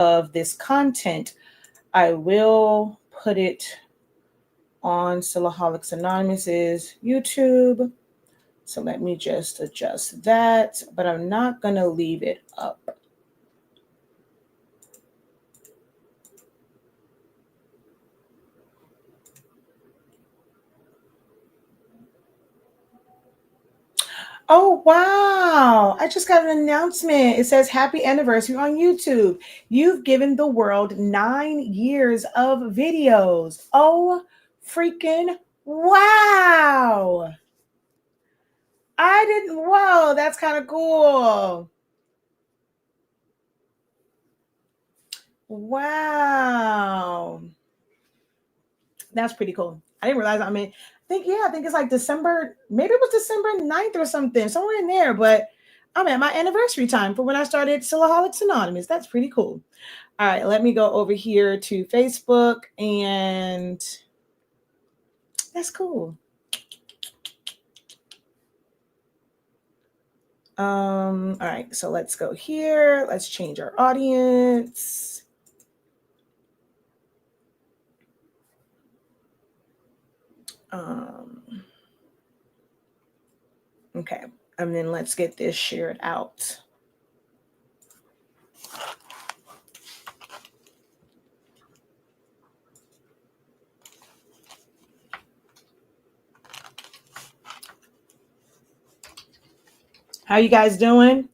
of this content, I will put it on Silaholics Anonymous's YouTube. So let me just adjust that, but I'm not going to leave it up. Oh, wow. I just got an announcement. It says happy anniversary on YouTube. You've given the world 9 years of videos. Oh, freaking wow. Whoa, that's kind of cool. Wow. That's pretty cool. I didn't realize, I think it's like December, maybe it was December 9th or something, somewhere in there, but I'm at my anniversary time for when I started Silaholics Anonymous. That's pretty cool. All right, let me go over here to Facebook, and that's cool. All right, so let's go here. Let's change our audience. Okay, and then let's get this shared out. How you guys doing?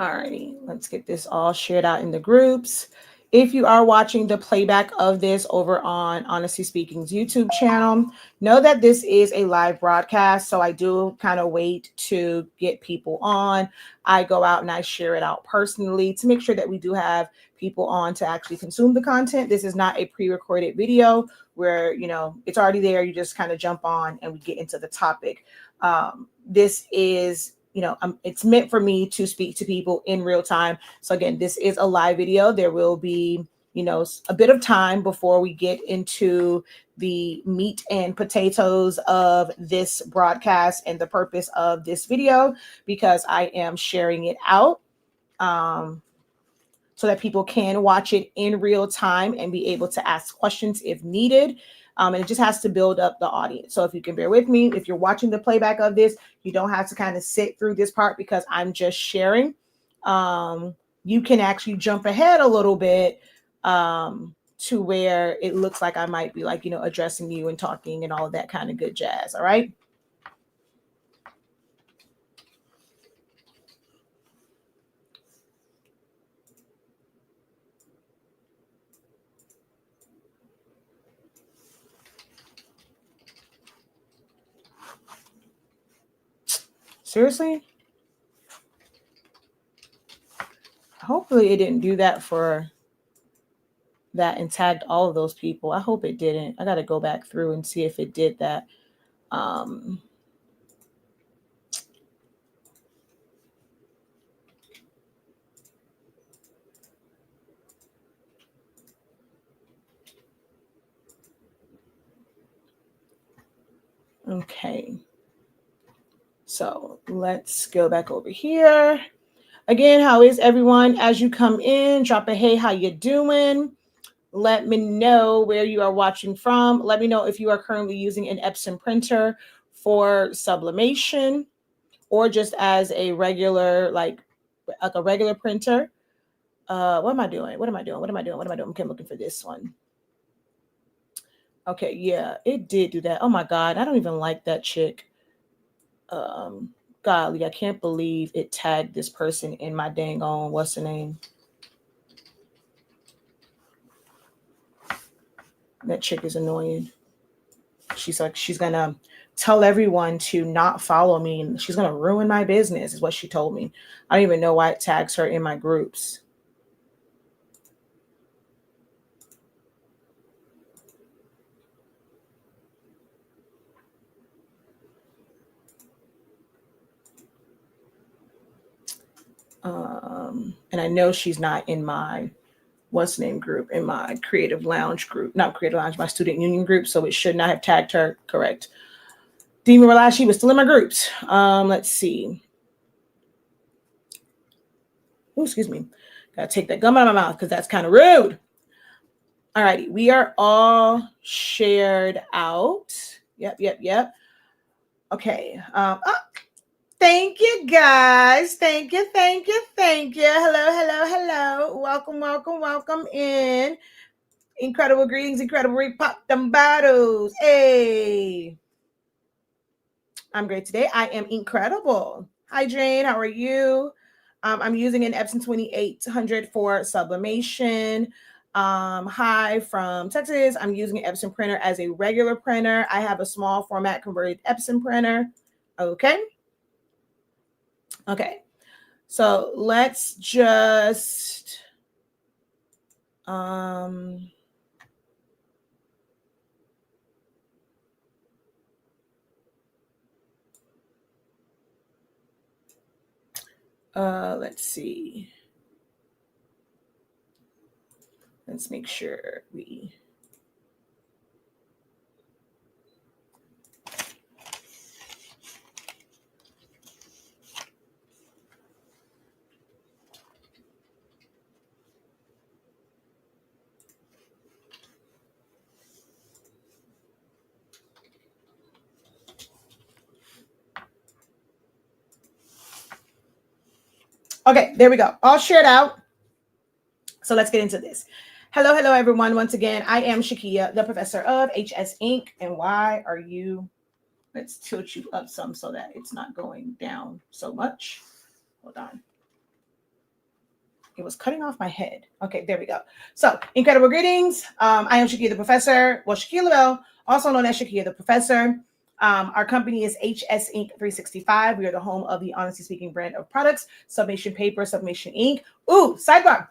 Alrighty, let's get this all shared out in the groups. If you are watching the playback of this over on Honestly Speaking's YouTube channel, know that this is a live broadcast. So I do kind of wait to get people on. I go out and I share it out personally to make sure that we do have people on to actually consume the content. This is not a pre-recorded video where, it's already there. You just kind of jump on and we get into the topic. This is it's meant for me to speak to people in real time. So again, this is a live video. There will be, a bit of time before we get into the meat and potatoes of this broadcast and the purpose of this video, because I am sharing it out so that people can watch it in real time and be able to ask questions if needed. And it just has to build up the audience. So if you can bear with me, if you're watching the playback of this, you don't have to kind of sit through this part because I'm just sharing. You can actually jump ahead a little bit to where it looks like I might be like, addressing you and talking and all of that kind of good jazz. All right. Seriously? Hopefully it didn't do that for that and tagged all of those people. I hope it didn't. I got to go back through and see if it did that. Okay. So let's go back over here. Again, how is everyone? As you come in, drop a hey, how you doing? Let me know where you are watching from. Let me know if you are currently using an Epson printer for sublimation or just as a regular, like a regular printer. What am I doing? Okay, I'm looking for this one. Okay, yeah, it did do that. Oh my God, I don't even like that chick. golly, I can't believe it tagged this person in my dang on, what's the name? That chick is annoying. She's like, she's gonna tell everyone to not follow me and she's gonna ruin my business, is what she told me. I don't even know why it tags her in my groups. And I know she's not in my what's the name group, in my creative lounge group, not creative lounge, my student union group. So it should not have tagged her. Correct. Demon Relashi was still in my groups. Let's see. Oh, excuse me. Gotta take that gum out of my mouth because that's kind of rude. All righty. We are all shared out. Yep. Okay. Thank you, guys. Thank you. Hello. Welcome in. Incredible greetings, incredible repop them bottles. Hey. I'm great today. I am incredible. Hi, Jane. How are you? I'm using an Epson 2800 for sublimation. Hi from Texas. I'm using an Epson printer as a regular printer. I have a small format converted Epson printer. Okay. So let's just let's see. Let's make sure we Okay, there we go. All shared out. So let's get into this. Hello, everyone. Once again, I am Shakia, the professor of HS Inc. And why are you? Let's tilt you up some so that it's not going down so much. Hold on. It was cutting off my head. Okay, there we go. So, incredible greetings. I am Shakia the professor. Well, Shakia LaBelle, also known as Shakia the professor. Our company is HS Inc. 365. We are the home of the Honestly Speaking brand of products, Sublimation Paper, Sublimation Ink. Ooh, sidebar.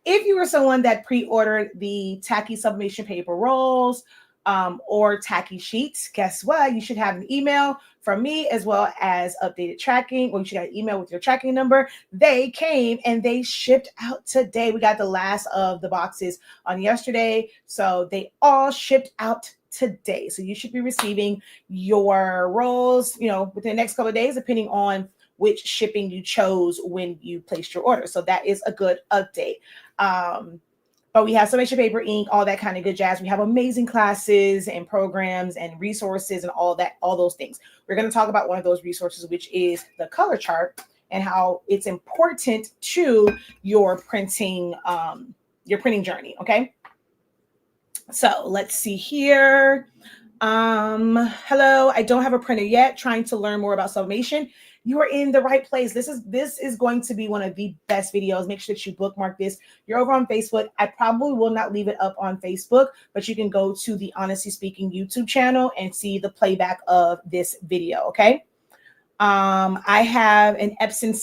If you were someone that pre-ordered the tacky sublimation paper rolls or tacky sheets, guess what? You should have an email from me as well as updated tracking, or you should have an email with your tracking number. They came and they shipped out today. We got the last of the boxes on yesterday. So they all shipped out today. So you should be receiving your rolls, within the next couple of days, depending on which shipping you chose when you placed your order. So that is a good update. But we have sublimation paper, ink, all that kind of good jazz. We have amazing classes and programs and resources and all those things. We're going to talk about one of those resources, which is the color chart and how it's important to your printing journey. Okay. So let's see here. Hello, I don't have a printer yet, trying to learn more about sublimation. You are in the right place. This is going to be one of the best videos. Make sure that you bookmark this. You're over on Facebook. I probably will not leave it up on Facebook, but you can go to the Honestly Speaking YouTube channel and see the playback of this video. Okay. I have an Epson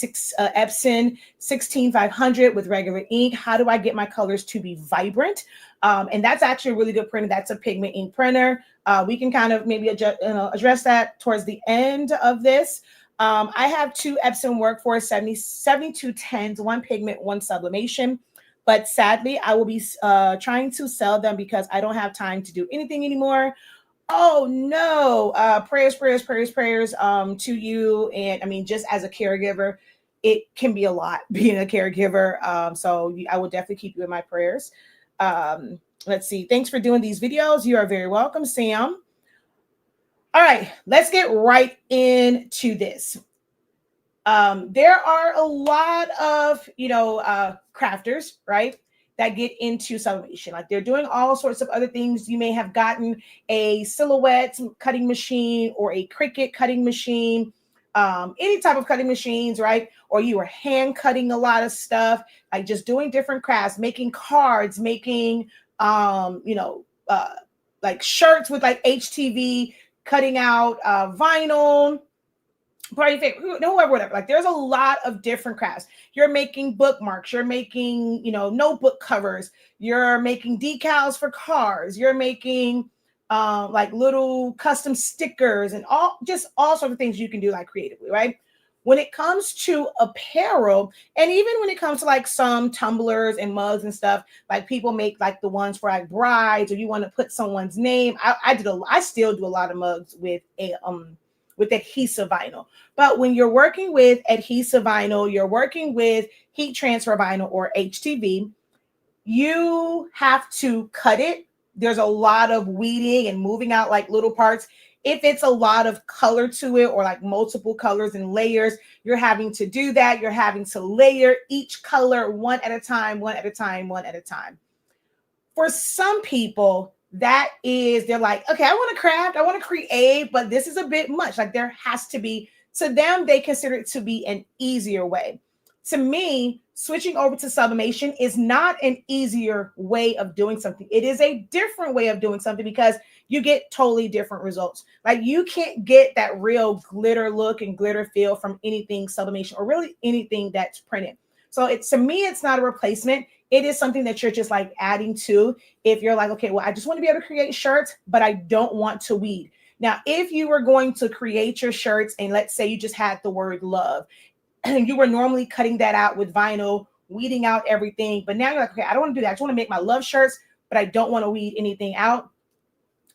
16500 with regular ink. How do I get my colors to be vibrant? And that's actually a really good printer. That's a Pigment ink printer. We can kind of maybe address that towards the end of this. I have two Epson Workforce 7210s, one Pigment, one Sublimation. But sadly, I will be trying to sell them because I don't have time to do anything anymore. Oh no, prayers to you. And I mean, just as a caregiver, it can be a lot being a caregiver. So I will definitely keep you in my prayers. Let's see. Thanks for doing these videos. You are very welcome, Sam. All right, let's get right into this. There are a lot of, crafters, right, that get into sublimation. Like they're doing all sorts of other things. You may have gotten a Silhouette cutting machine or a Cricut cutting machine, any type of cutting machines, right? Or you were hand cutting a lot of stuff, like just doing different crafts, making cards, making, like shirts with like HTV, cutting out vinyl, party favorite, whoever, whatever. Like there's a lot of different crafts. You're making bookmarks, you're making, notebook covers, you're making decals for cars, you're making like little custom stickers and all sorts of things you can do like creatively, right? When it comes to apparel, and even when it comes to like some tumblers and mugs and stuff, like people make like the ones for like brides, or you want to put someone's name. I still do a lot of mugs with adhesive vinyl. But when you're working with adhesive vinyl, you're working with heat transfer vinyl or HTV, you have to cut it. There's a lot of weeding and moving out like little parts. If it's a lot of color to it, or like multiple colors and layers, you're having to do that. You're having to layer each color one at a time, one at a time, one at a time. For some people, they're like, okay, I want to craft, I want to create, but this is a bit much. Like there has to be, to them, they consider it to be an easier way. To me, switching over to sublimation is not an easier way of doing something. It is a different way of doing something, because you get totally different results. Like you can't get that real glitter look and glitter feel from anything sublimation, or really anything that's printed. So to me, it's not a replacement. It is something that you're just like adding to. If you're like, okay, well, I just want to be able to create shirts, but I don't want to weed. Now, if you were going to create your shirts, and let's say you just had the word love, and you were normally cutting that out with vinyl, weeding out everything, but now you're like, okay, I don't want to do that. I just want to make my love shirts, but I don't want to weed anything out.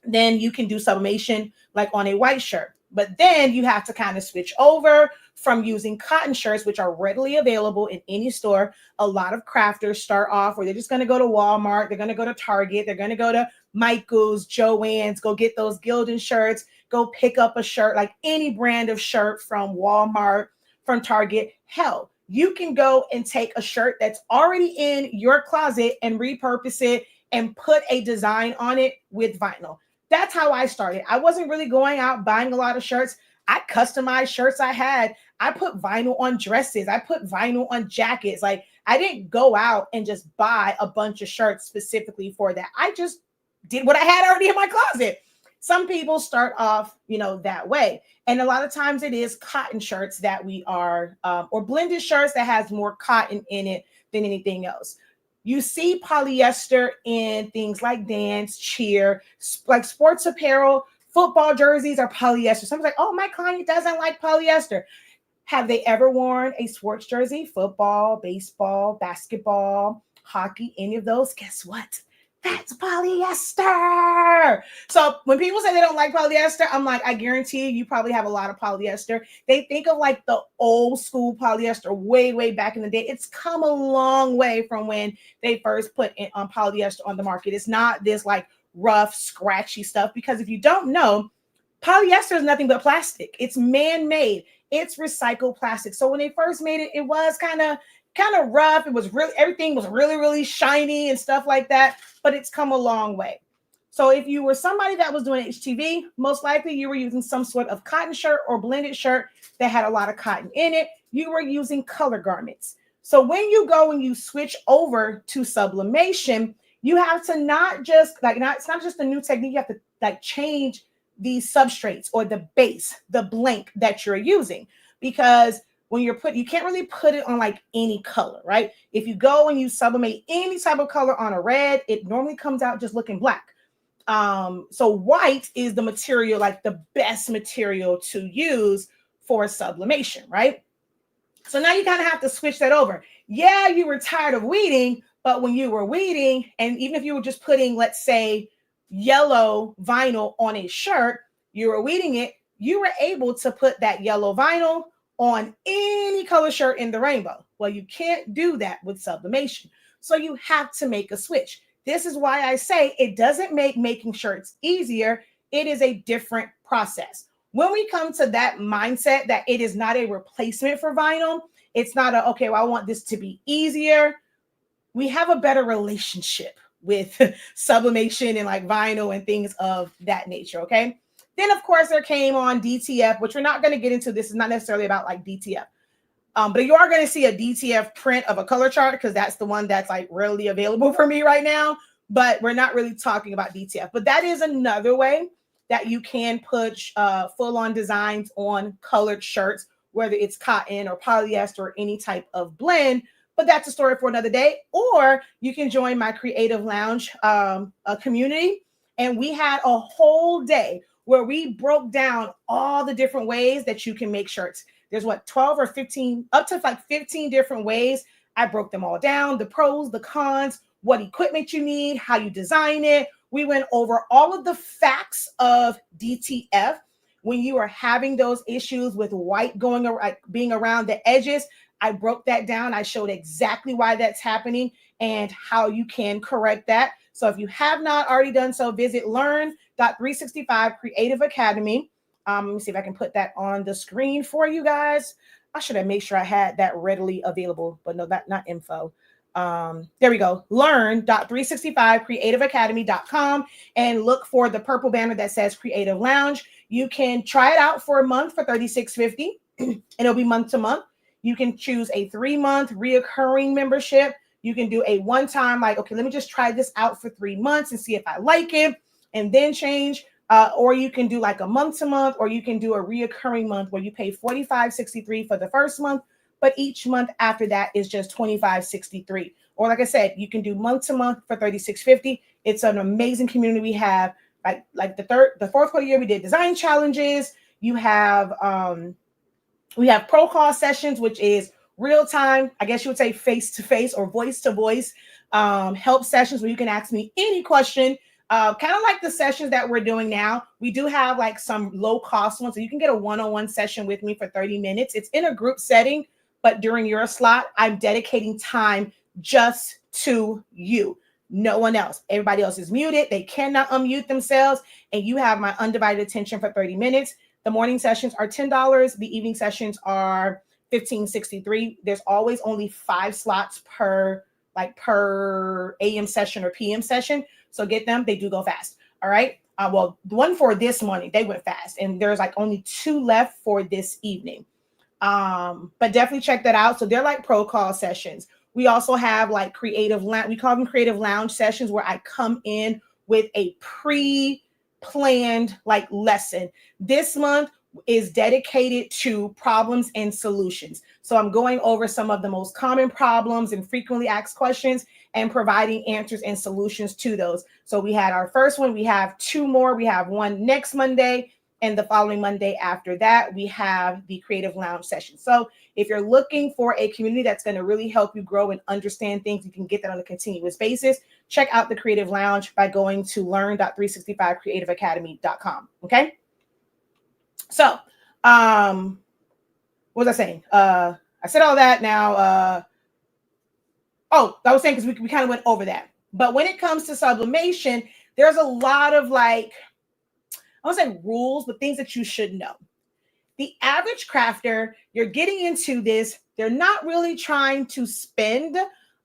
Then you can do sublimation like on a white shirt. But then you have to kind of switch over from using cotton shirts, which are readily available in any store. A lot of crafters start off where they're just going to go to Walmart, they're going to go to Target, they're going to go to Michael's, Joann's, go get those Gildan shirts, go pick up a shirt, like any brand of shirt from Walmart, from Target. Hell, you can go and take a shirt that's already in your closet and repurpose it and put a design on it with vinyl. That's how I started. I wasn't really going out buying a lot of shirts. I customized shirts I had. I put vinyl on dresses. I put vinyl on jackets. Like I didn't go out and just buy a bunch of shirts specifically for that. I just did what I had already in my closet. Some people start off, that way. And a lot of times it is cotton shirts that we are, or blended shirts that has more cotton in it than anything else. You see polyester in things like dance, cheer, like sports apparel. Football jerseys are polyester. Someone's like, oh, my client doesn't like polyester. Have they ever worn a sports jersey? Football, baseball, basketball, hockey, any of those? Guess what? That's polyester. So when people say they don't like polyester, I'm like, I guarantee you probably have a lot of polyester. They think of like the old school polyester way, way back in the day. It's come a long way from when they first put polyester on the market. It's not this like rough, scratchy stuff, because if you don't know, polyester is nothing but plastic. It's man-made. It's recycled plastic. So when they first made it, it was kind of rough. It was really, everything was really, really shiny and stuff like that, but it's come a long way. So if you were somebody that was doing HTV, most likely you were using some sort of cotton shirt or blended shirt that had a lot of cotton in it. You were using color garments. So when you go and you switch over to sublimation, you have to it's not just a new technique. You have to like change the substrates or the base, the blank that you're using, because when you can't really put it on like any color, right? If you go and you sublimate any type of color on a red, it normally comes out just looking black. So white is the material, like the best material to use for sublimation, right? So now you kind of have to switch that over. Yeah, you were tired of weeding, but when you were weeding, and even if you were just putting, let's say, yellow vinyl on a shirt, you were weeding it, you were able to put that yellow vinyl on any color shirt in the rainbow. Well, you can't do that with sublimation. So you have to make a switch. This is why I say it doesn't make making shirts easier. It is a different process. When we come to that mindset that it is not a replacement for vinyl, it's not okay, well, I want this to be easier. We have a better relationship with sublimation and like vinyl and things of that nature, okay? Then, of course, there came on DTF, which we're not going to get into. This is not necessarily about like DTF. But you are going to see a DTF print of a color chart because that's the one that's like readily available for me right now. But we're not really talking about DTF. But that is another way that you can put full-on designs on colored shirts, whether it's cotton or polyester or any type of blend. But that's a story for another day. Or you can join my Creative Lounge community. And we had a whole day where we broke down all the different ways that you can make shirts. There's 12 or 15, up to like 15 different ways. I broke them all down, the pros, the cons, what equipment you need, how you design it. We went over all of the facts of DTF. When you are having those issues with white being around the edges, I broke that down. I showed exactly why that's happening and how you can correct that. So if you have not already done so, visit learn.365 Creative Academy. Let me see if I can put that on the screen for you guys. I should have made sure I had that readily available, but no, that not info. There we go. Learn.365creativeacademy.com and look for the purple banner that says Creative Lounge. You can try it out for a month for $36.50 and it'll be month to month. You can choose a 3-month reoccurring membership. You can do a one-time, like, okay, let me just try this out for 3 months and see if I like it and then change. Or you can do like a month to month, or you can do a reoccurring month where you pay $45.63 for the first month, but each month after that is just $25.63. Or like I said, you can do month to month for $36.50. It's an amazing community we have. Like the fourth quarter year, we did design challenges. We have pro call sessions, which is real time, I guess you would say face to face or voice to voice help sessions where you can ask me any question. Kind of like the sessions that we're doing now. We do have like some low cost ones. So you can get a one-on-one session with me for 30 minutes. It's in a group setting, but during your slot, I'm dedicating time just to you. No one else. Everybody else is muted. They cannot unmute themselves. And you have my undivided attention for 30 minutes. The morning sessions are $10. The evening sessions are $15.63. There's always only 5 slots per AM session or PM session. So get them. They do go fast. All right. Well, the one for this morning, they went fast. And there's like only 2 left for this evening. But definitely check that out. So they're like pro call sessions. We also have like we call them creative lounge sessions where I come in with a pre-planned like lesson. This month is dedicated to problems and solutions. So I'm going over some of the most common problems and frequently asked questions and providing answers and solutions to those. So we had our first one. We have 2 more. We have one next Monday, and the following Monday after that, we have the Creative Lounge session. So if you're looking for a community that's going to really help you grow and understand things, you can get that on a continuous basis. Check out the Creative Lounge by going to learn.365creativeacademy.com. Okay. So, what was I saying? I said all that now. I was saying because we kind of went over that. But when it comes to sublimation, there's a lot of like, I won't say rules, but things that you should know. The average crafter, you're getting into this, they're not really trying to spend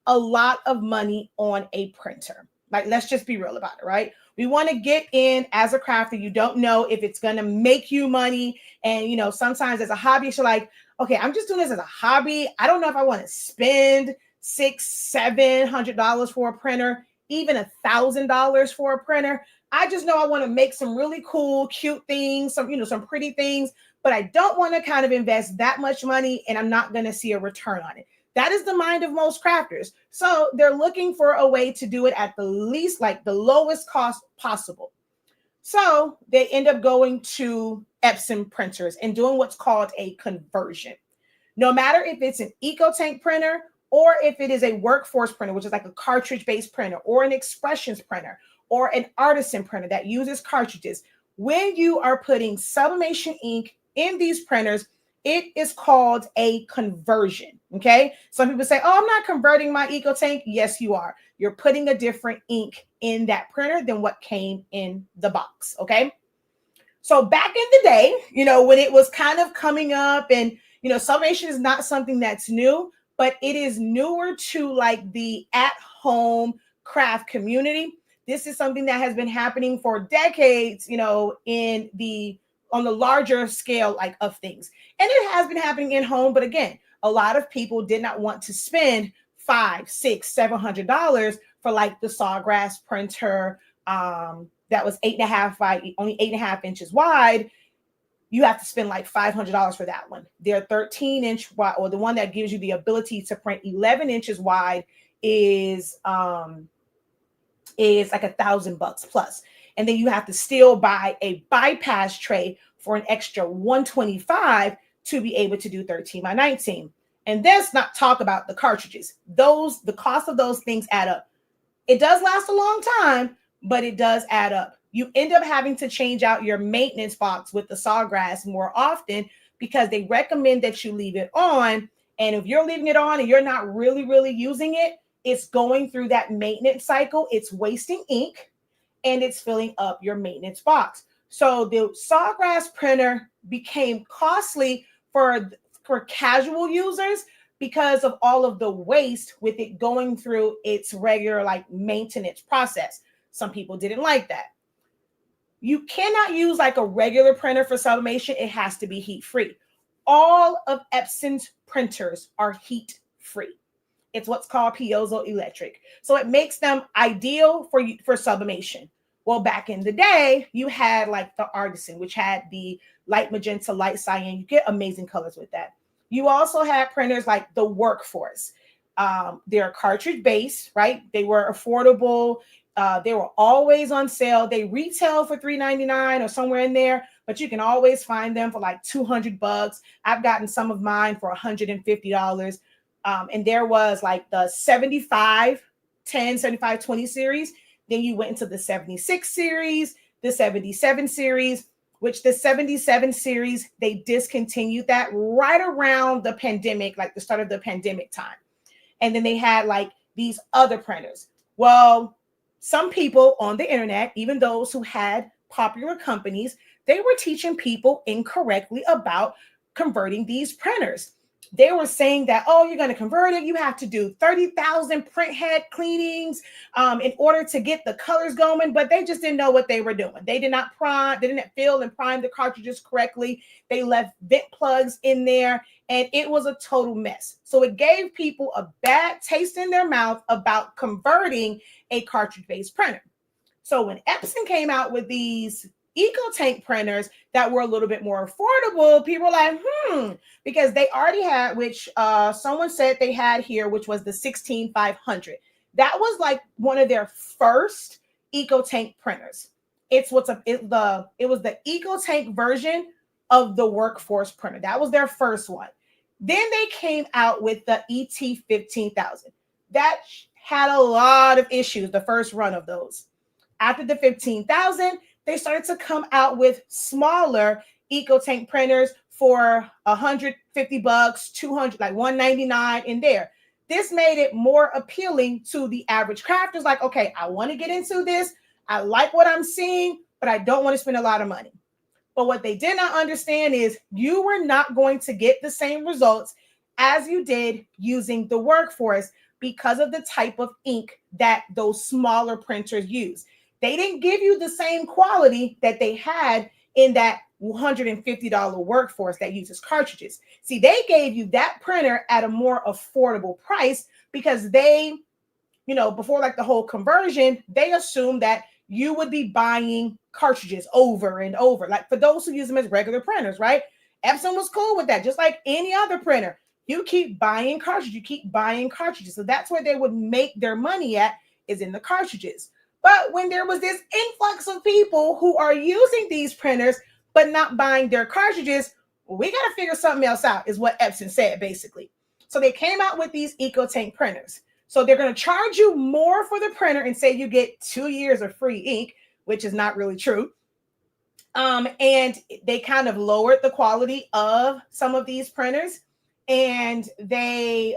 a lot of money on a printer. Like, let's just be real about it, right? We want to get in as a crafter. You don't know if it's going to make you money. And, you know, sometimes as a hobbyist, you're like, okay, I'm just doing this as a hobby. I don't know if I want to spend $600-700 for a printer, even $1,000 for a printer. I just know I want to make some really cool, cute things, some pretty things, but I don't want to kind of invest that much money and I'm not going to see a return on it. That is the mind of most crafters. So they're looking for a way to do it at the least, like the lowest cost possible. So they end up going to Epson printers and doing what's called a conversion. No matter if it's an EcoTank printer or if it is a workforce printer, which is like a cartridge-based printer, or an expressions printer, or an artisan printer that uses cartridges, when you are putting sublimation ink in these printers, it is called a conversion, okay? Some people say, oh, I'm not converting my EcoTank. Yes, you are. You're putting a different ink in that printer than what came in the box, okay? So back in the day, when it was kind of coming up and, sublimation is not something that's new, but it is newer to like the at-home craft community. This is something that has been happening for decades, on the larger scale, like, of things. And it has been happening in home, but again, a lot of people did not want to spend $500, $600, $700 for like the Sawgrass printer that was 8.5 by only 8.5 inches wide. You have to spend like $500 for that one. Their 13-inch wide, or the one that gives you the ability to print 11 inches wide, is like $1,000 plus. And then you have to still buy a bypass tray for an extra $125 to be able to do 13 by 19. And let's not talk about the cartridges. The cost of those things add up. It does last a long time, but it does add up. You end up having to change out your maintenance box with the Sawgrass more often because they recommend that you leave it on. And if you're leaving it on and you're not really, really using it, it's going through that maintenance cycle. It's wasting ink and it's filling up your maintenance box. So the Sawgrass printer became costly for casual users because of all of the waste with it going through its regular like maintenance process. Some people didn't like that. You cannot use like a regular printer for sublimation. It has to be heat free. All of Epson's printers are heat free. It's what's called piezoelectric. So it makes them ideal for sublimation. Well, back in the day, you had like the Artisan, which had the light magenta, light cyan. You get amazing colors with that. You also had printers like the Workforce. They're cartridge based, right? They were affordable. They were always on sale. They retail for $3.99 or somewhere in there, but you can always find them for like $200. I've gotten some of mine for $150. And there was like the 7510, 7520 series. Then you went into the 76 series, the 77 series, which the 77 series, they discontinued that right around the pandemic, like the start of the pandemic time. And then they had like these other printers. Well, some people on the internet, even those who had popular companies, they were teaching people incorrectly about converting these printers. They were saying that, oh, you're going to convert it. You have to do 30,000 print head cleanings in order to get the colors going. But they just didn't know what they were doing. They did not prime, they didn't fill and prime the cartridges correctly. They left vent plugs in there and it was a total mess. So it gave people a bad taste in their mouth about converting a cartridge-based printer. So when Epson came out with these EcoTank printers that were a little bit more affordable, people were like, because they already had, which someone said they had here, which was the 16500. That was like one of their first EcoTank printers. It was the EcoTank version of the Workforce printer. That was their first one. Then they came out with the ET 15000. That had a lot of issues, the first run of those. After the 15,000, they started to come out with smaller EcoTank printers for $150, $200, like $199 in there. This made it more appealing to the average crafters. Like, okay, I want to get into this. I like what I'm seeing, but I don't want to spend a lot of money. But what they did not understand is you were not going to get the same results as you did using the Workforce because of the type of ink that those smaller printers use. They didn't give you the same quality that they had in that $150 Workforce that uses cartridges. See, they gave you that printer at a more affordable price because they, before like the whole conversion, they assumed that you would be buying cartridges over and over. Like for those who use them as regular printers, right? Epson was cool with that, just like any other printer. You keep buying cartridges, you keep buying cartridges. So that's where they would make their money at, is in the cartridges. But when there was this influx of people who are using these printers, but not buying their cartridges, we got to figure something else out, is what Epson said, basically. So they came out with these EcoTank printers. So they're going to charge you more for the printer and say you get 2 years of free ink, which is not really true. And they kind of lowered the quality of some of these printers. And they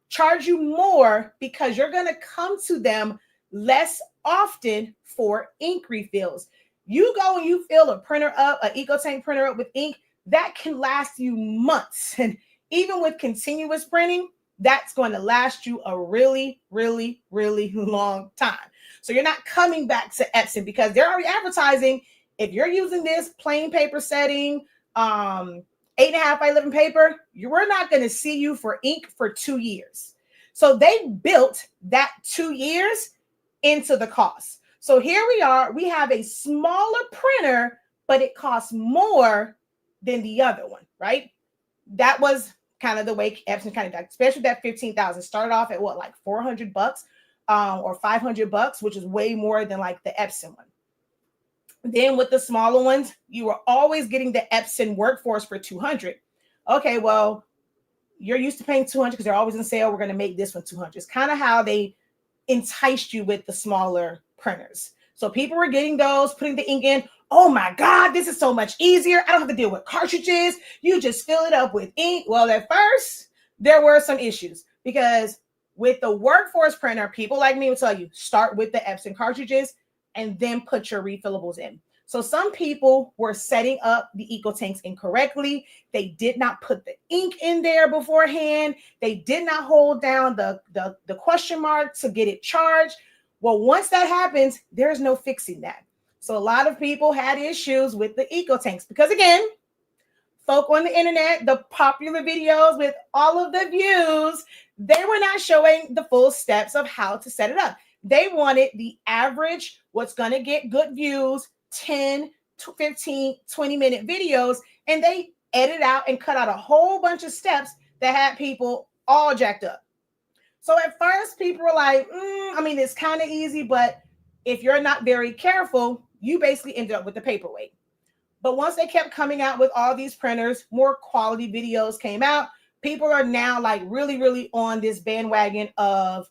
charge you more because you're going to come to them less often for ink refills. You go and you fill a printer up, an EcoTank printer up with ink, that can last you months. And even with continuous printing, that's going to last you a really, really, really long time. So you're not coming back to Epson because they're already advertising. If you're using this plain paper setting, 8.5 by 11 paper, we're not going to see you for ink for 2 years. So they built that 2 years into the cost. So here we are, we have a smaller printer, but it costs more than the other one, right? That was kind of the way Epson kind of did, especially that 15,000 started off at what, like $400 or $500, which is way more than like the Epson one. Then with the smaller ones, you were always getting the Epson Workforce for 200. Okay, well, you're used to paying 200 because they're always in sale. We're going to make this one 200. It's kind of how they enticed you with the smaller printers. So people were getting those, putting the ink in. Oh my God, this is so much easier. I don't have to deal with cartridges. You just fill it up with ink. Well, at first, there were some issues because with the Workforce printer, people like me will tell you, start with the Epson cartridges and then put your refillables in. So some people were setting up the eco tanks incorrectly. They did not put the ink in there beforehand. They did not hold down the question mark to get it charged. Well, once that happens, there's no fixing that. So a lot of people had issues with the eco tanks because, again, folk on the internet, the popular videos with all of the views, they were not showing the full steps of how to set it up. They wanted the average, what's going to get good views, 10 to 15, 20-minute videos, and they edit out and cut out a whole bunch of steps that had people all jacked up. So at first, people were like, I mean, it's kind of easy, but if you're not very careful, you basically ended up with the paperweight. But once they kept coming out with all these printers, more quality videos came out. People are now like really, really on this bandwagon of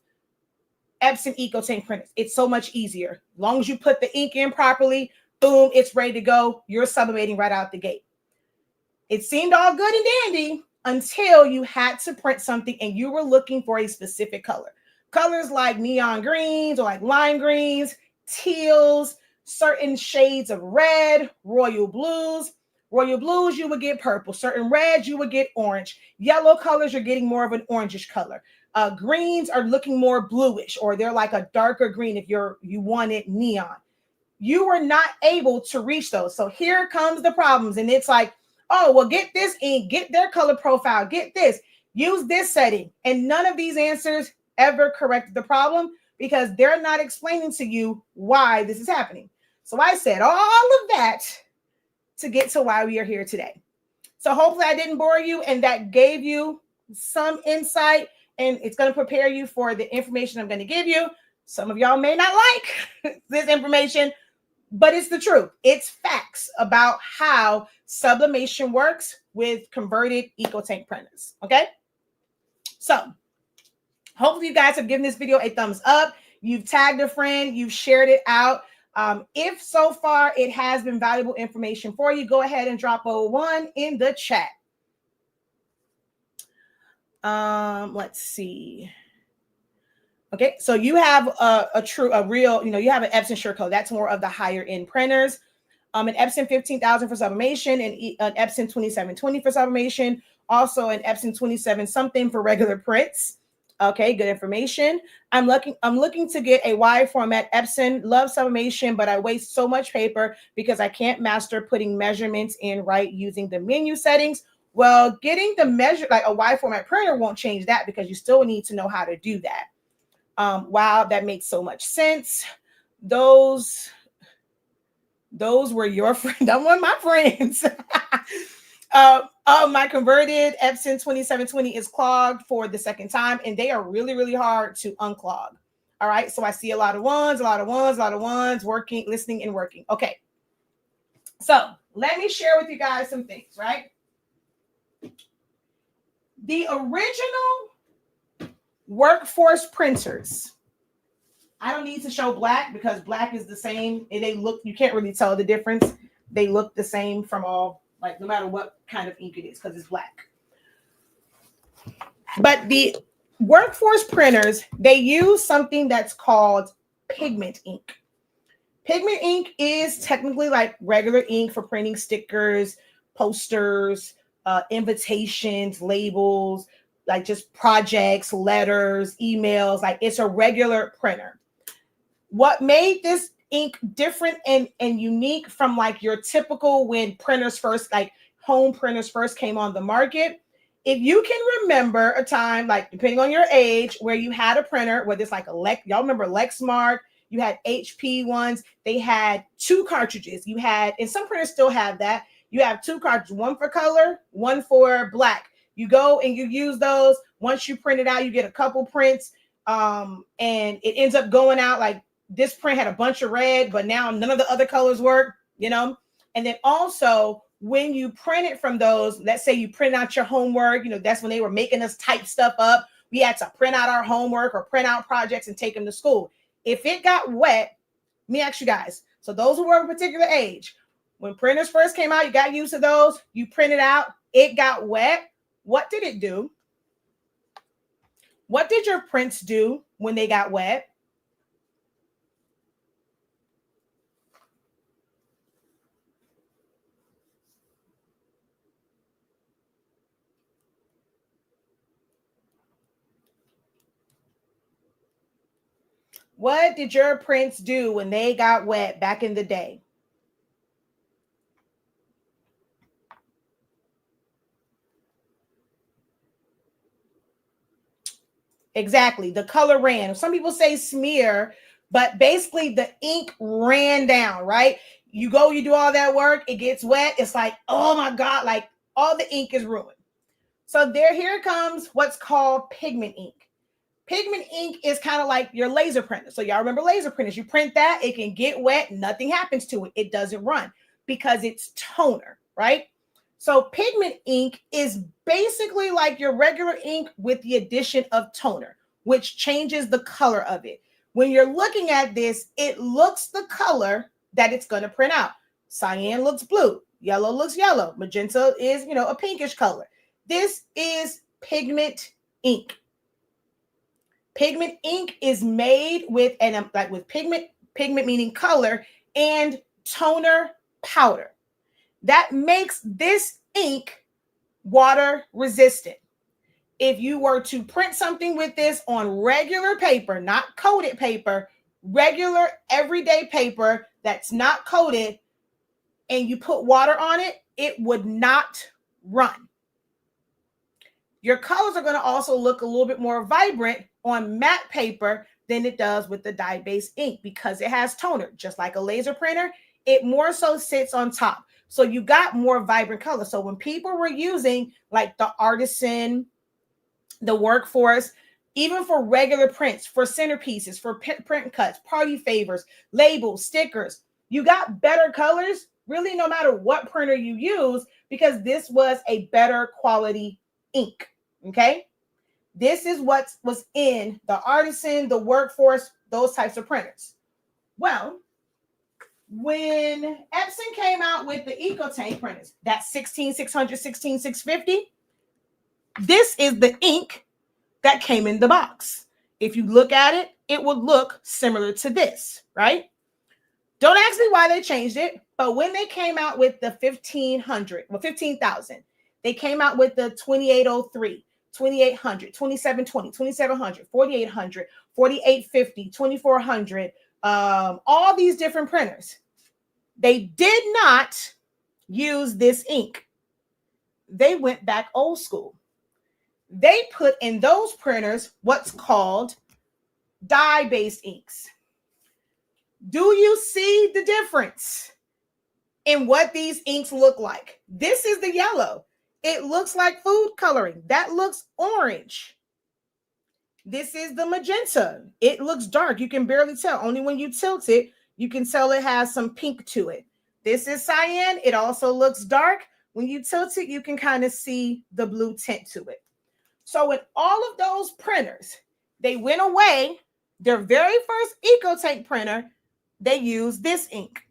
Epson EcoTank printers. It's so much easier. As long as you put the ink in properly, boom, it's ready to go. You're sublimating right out the gate. It seemed all good and dandy until you had to print something and you were looking for a specific color. Colors like neon greens or like lime greens, teals, certain shades of red, royal blues. Royal blues, you would get purple. Certain reds, you would get orange. Yellow colors, you're getting more of an orangish color. Greens are looking more bluish, or they're like a darker green if you wanted neon. You were not able to reach those. So here comes the problems. And it's like, oh, well, get this ink, get their color profile, get this, use this setting. And none of these answers ever corrected the problem because they're not explaining to you why this is happening. So I said all of that to get to why we are here today. So hopefully I didn't bore you and that gave you some insight, and it's going to prepare you for the information I'm going to give you. Some of y'all may not like this information, but it's the truth. It's facts about how sublimation works with converted EcoTank printers. Okay. So hopefully you guys have given this video a thumbs up. You've tagged a friend, you've shared it out. If so far it has been valuable information for you, go ahead and drop a 1 in the chat. Let's see. Okay, so you have a real, you have an Epson Surecode. That's more of the higher end printers. An Epson 15,000 for sublimation and an Epson 2720 for sublimation. Also an Epson 27 something for regular prints. Okay, good information. I'm looking to get a wide format Epson. Love sublimation, but I waste so much paper because I can't master putting measurements in right using the menu settings. Well, getting the measure like a wide format printer won't change that because you still need to know how to do that. Wow, that makes so much sense. Those were your friends. That one of my friends. My converted Epson 2720 is clogged for the second time, and they are really, really hard to unclog. All right, so I see a lot of ones, working, listening, and working. Okay, so let me share with you guys some things, right? The original Workforce printers. I don't need to show black because black is the same, and you can't really tell the difference. They look the same from all, like no matter what kind of ink it is, because it's black. But the Workforce printers, they use something that's called pigment ink. Pigment ink is technically like regular ink for printing stickers, posters, invitations, labels, like just projects, letters, emails. Like it's a regular printer. What made this ink different and unique from like your typical when printers first, like home printers first came on the market? If you can remember a time, like depending on your age, where you had a printer, whether it's like y'all remember Lexmark, you had HP ones, they had two cartridges. You had, and some printers still have that. You have two cartridges, one for color, one for black. You go and you use those. Once you print it out, you get a couple prints, and it ends up going out like this print had a bunch of red, but now none of the other colors work, you know? And then also when you print it from those, let's say you print out your homework, you know, that's when they were making us type stuff up. We had to print out our homework or print out projects and take them to school. If it got wet, let me ask you guys, so those who were of a particular age, when printers first came out, you got used to those, you printed out, it got wet. What did it do? What did your prints do when they got wet? What did your prints do when they got wet back in the day? Exactly. The color ran. Some people say smear, but basically the ink ran down, right? You go, you do all that work, it gets wet. It's like, oh my God, like all the ink is ruined. So here comes what's called pigment ink. Pigment ink is kind of like your laser printer. So y'all remember laser printers. You print that, it can get wet, nothing happens to it. It doesn't run because it's toner, right? So pigment ink is basically like your regular ink with the addition of toner, which changes the color of it. When you're looking at this, it looks the color that it's going to print out. Cyan looks blue, yellow looks yellow, magenta is, you know, a pinkish color. This is pigment ink. Pigment ink is made with, and like with pigment meaning color, and toner powder. That makes this ink water resistant. If you were to print something with this on regular paper, not coated paper, regular everyday paper that's not coated, and you put water on it, it would not run. Your colors are going to also look a little bit more vibrant on matte paper than it does with the dye-based ink because it has toner. Just like a laser printer, it more so sits on top. So you got more vibrant color. So when people were using like the Artisan, the Workforce, even for regular prints, for centerpieces, for print cuts, party favors, labels, stickers, you got better colors really no matter what printer you use because this was a better quality ink. Okay. This is what was in the Artisan, the Workforce, those types of printers. Well, when Epson came out with the EcoTank printers, that 16600, 16650, this is the ink that came in the box. If you look at it, it would look similar to this, right? Don't ask me why they changed it, but when they came out with the 15,000, they came out with the 2803, 2800, 2720, 2700, 4800, 4850, 2400, all these different printers. They did not use this ink. They went back old school. They put in those printers what's called dye-based inks. Do you see the difference in what these inks look like? This is the yellow. It looks like food coloring. That looks orange. This is the magenta. It looks dark. You can barely tell. Only when you tilt it, you can tell it has some pink to it. This is cyan. It also looks dark. When you tilt it, you can kind of see the blue tint to it. So in all of those printers, they went away. Their very first EcoTank printer, they used this ink.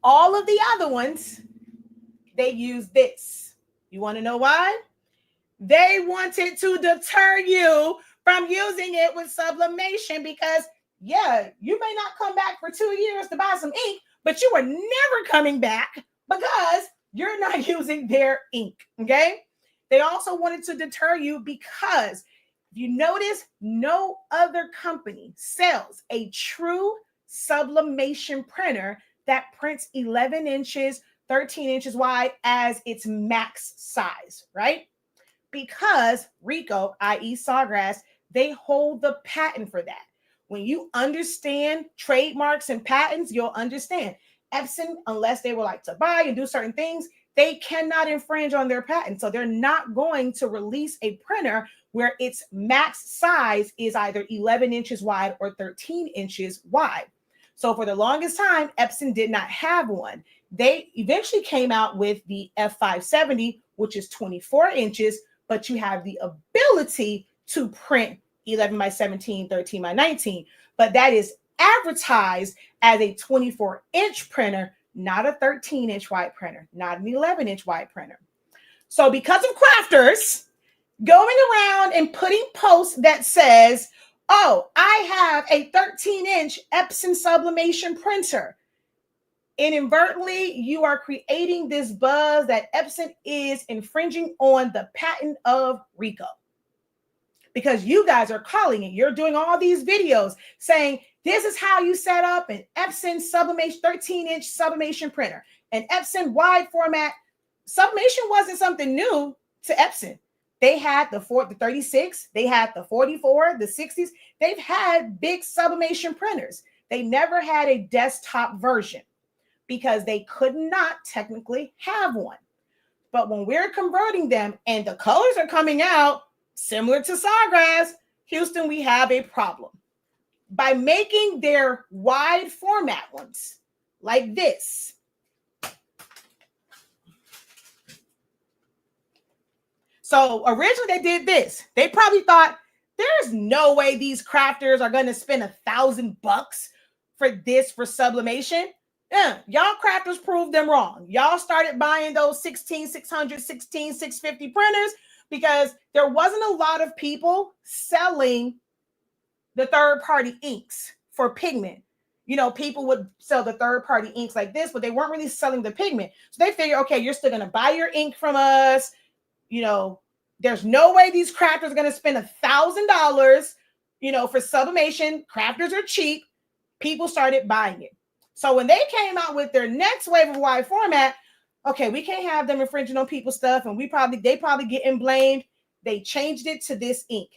All of the other ones, they use this. You want to know why? They wanted to deter you from using it with sublimation because, yeah, you may not come back for 2 years to buy some ink, but you are never coming back because you're not using their ink, okay? They also wanted to deter you because if you notice, no other company sells a true sublimation printer that prints 11 inches, 13 inches wide as its max size, right? Because Ricoh, i.e. Sawgrass, they hold the patent for that. When you understand trademarks and patents, you'll understand. Epson, unless they would like to buy and do certain things, they cannot infringe on their patent. So they're not going to release a printer where its max size is either 11 inches wide or 13 inches wide. So for the longest time, Epson did not have one. They eventually came out with the F570, which is 24 inches, but you have the ability to print 11 by 17, 13 by 19. But that is advertised as a 24-inch printer, not a 13-inch wide printer, not an 11-inch wide printer. So because of crafters going around and putting posts that says, oh, I have a 13-inch Epson sublimation printer, inadvertently, you are creating this buzz that Epson is infringing on the patent of Ricoh. Because you guys are calling it. You're doing all these videos saying, this is how you set up an Epson sublimation, 13-inch sublimation printer. An Epson wide format. Sublimation wasn't something new to Epson. They had the 36, they had the 44, the 60s. They've had big sublimation printers. They never had a desktop version because they could not technically have one. But when we're converting them and the colors are coming out similar to Sawgrass, Houston, we have a problem. By making their wide format ones like this, so originally they did this. They probably thought there's no way these crafters are going to spend $1,000 for this for sublimation. Yeah, y'all crafters proved them wrong. Y'all started buying those 16600, 16650 printers because there wasn't a lot of people selling the third-party inks for Pigment. You know, people would sell the third-party inks like this, but they weren't really selling the Pigment. So they figure, okay, you're still going to buy your ink from us. You know, there's no way these crafters are going to spend $1,000, you know, for sublimation. Crafters are cheap. People started buying it. So when they came out with their next wave of wide format, okay, we can't have them infringing on people's stuff, and they probably getting blamed. They changed it to this ink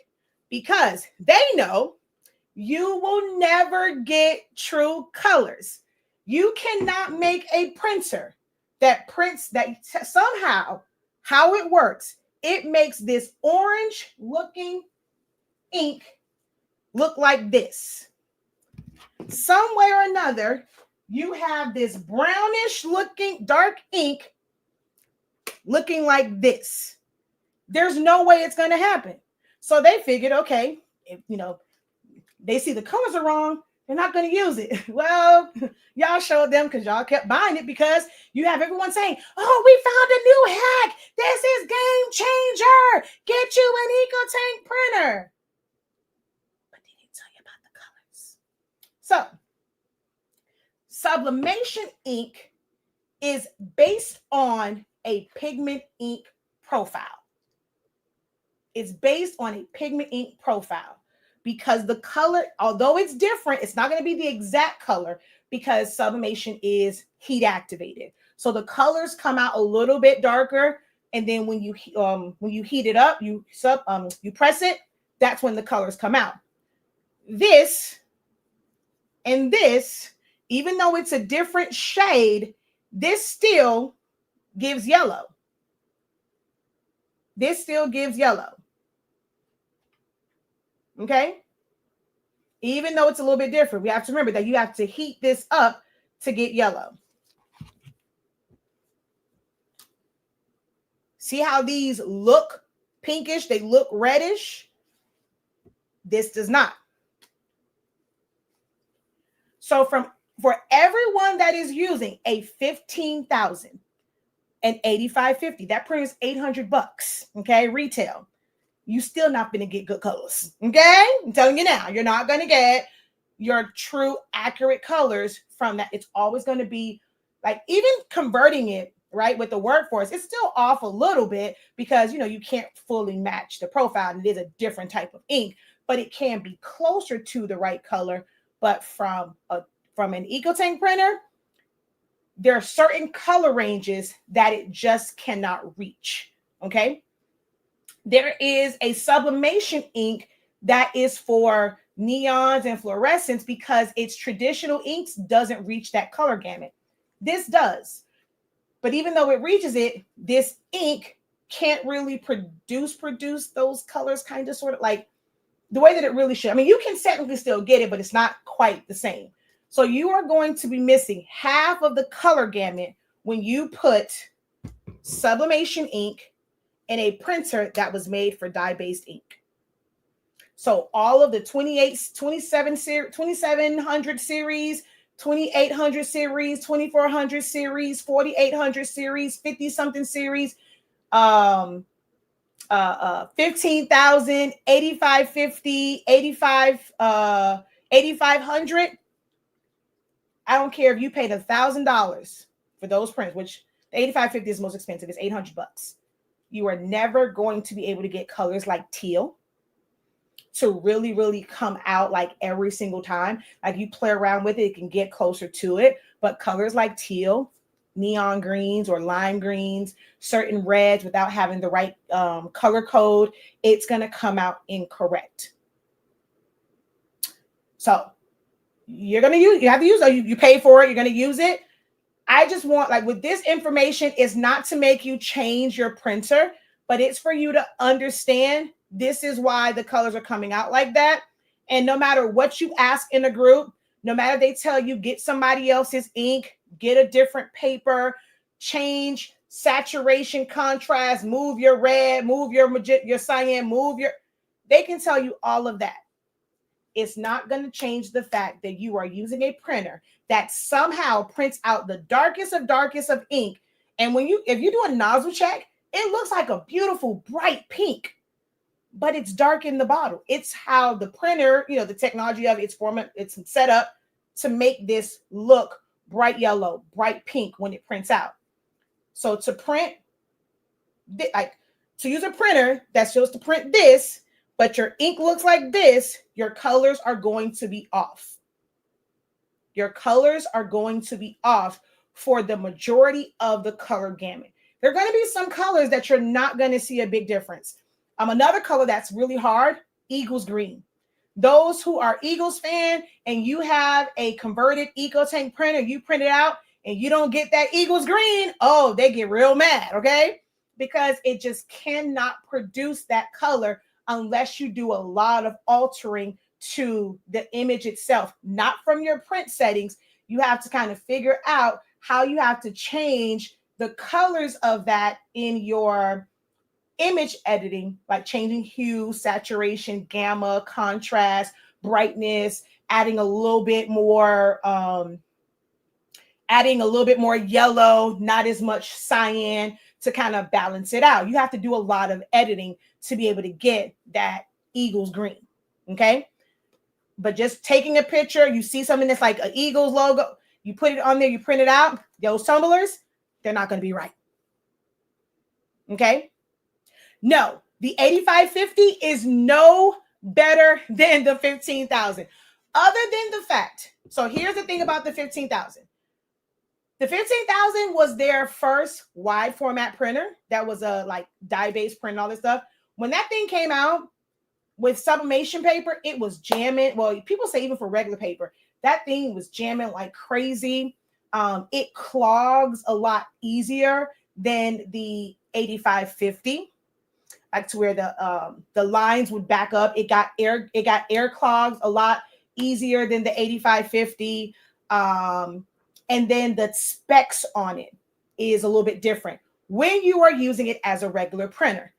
because they know you will never get true colors. You cannot make a printer that prints that somehow, how it works, it makes this orange looking ink look like this. Some way or another, you have this brownish looking dark ink looking like this. There's no way it's going to happen. So they figured, okay, if, you know, they see the colors are wrong, they're not going to use it. Well, y'all showed them because y'all kept buying it because you have everyone saying, oh, we found a new hack. This is game changer. Get you an EcoTank printer. But they didn't tell you about the colors. So sublimation ink is based on a pigment ink profile. It's based on a pigment ink profile because the color, although it's different, it's not going to be the exact color because sublimation is heat activated. So the colors come out a little bit darker, and then when you heat it up, you press it, that's when the colors come out. This and this, even though it's a different shade, this still gives yellow. This still gives yellow. Okay? Even though it's a little bit different, we have to remember that you have to heat this up to get yellow. See how these look pinkish? They look reddish. This does not. So for everyone that is using a 15,000 and 8550, that printer is $800, okay, retail. You still not going to get good colors, okay? I'm telling you now, you're not going to get your true accurate colors from that. It's always going to be like, even converting it, right, with the workforce, it's still off a little bit because, you know, you can't fully match the profile and it is a different type of ink, but it can be closer to the right color. But from an EcoTank printer, there are certain color ranges that it just cannot reach, okay? There is a sublimation ink that is for neons and fluorescents because its traditional inks doesn't reach that color gamut. This does. But even though it reaches it, this ink can't really produce those colors, kind of sort of like the way that it really should. I mean, you can technically still get it, but it's not quite the same. So you are going to be missing half of the color gamut when you put sublimation ink in a printer that was made for dye-based ink. So all of the 2700 series, 2800 series, 2400 series, 4800 series, 50 something series, 15,000, 8550, 8500. I don't care if you paid $1,000 for those prints, which the 8550 is the most expensive. It's $800. You are never going to be able to get colors like teal to really, really come out like every single time. Like you play around with it, it can get closer to it. But colors like teal, neon greens or lime greens, certain reds without having the right color code, it's going to come out incorrect. So you have to use it. You pay for it. You're going to use it. I just want, like with this information, it's not to make you change your printer, but it's for you to understand this is why the colors are coming out like that. And no matter what you ask in a group, no matter they tell you get somebody else's ink, get a different paper, change saturation, contrast, move your red, move your cyan, they can tell you all of that. It's not going to change the fact that you are using a printer that somehow prints out the darkest of ink. And if you do a nozzle check, it looks like a beautiful bright pink, but it's dark in the bottle. It's how the printer, the technology of its format, it's set up to make this look bright yellow, bright pink when it prints out. So to use a printer that's supposed to print this, but your ink looks like this, your colors are going to be off. Your colors are going to be off for the majority of the color gamut. There are going to be some colors that you're not going to see a big difference. Another color that's really hard, Eagles green. Those who are Eagles fan and you have a converted EcoTank printer, you print it out and you don't get that Eagles green, oh, they get real mad, okay? Because it just cannot produce that color unless you do a lot of altering to the image itself, not from your print settings. You have to kind of figure out how you have to change the colors of that in your image editing, like changing hue, saturation, gamma, contrast, brightness, adding a little bit more yellow, not as much cyan to kind of balance it out. You have to do a lot of editing to be able to get that Eagles green, okay? But just taking a picture, you see something that's like an Eagles logo, you put it on there, you print it out, those tumblers, they're not going to be right, okay? No, the 8550 is no better than the 15,000. Other than the fact, so here's the thing about the 15,000. The 15,000 was their first wide format printer that was a like dye-based print and all this stuff. When that thing came out with sublimation paper, it was jamming. Well, people say even for regular paper, that thing was jamming like crazy. It clogs a lot easier than the 8550. Like to where the lines would back up. It got air clogs a lot easier than the 8550. And then the specs on it is a little bit different when you are using it as a regular printer.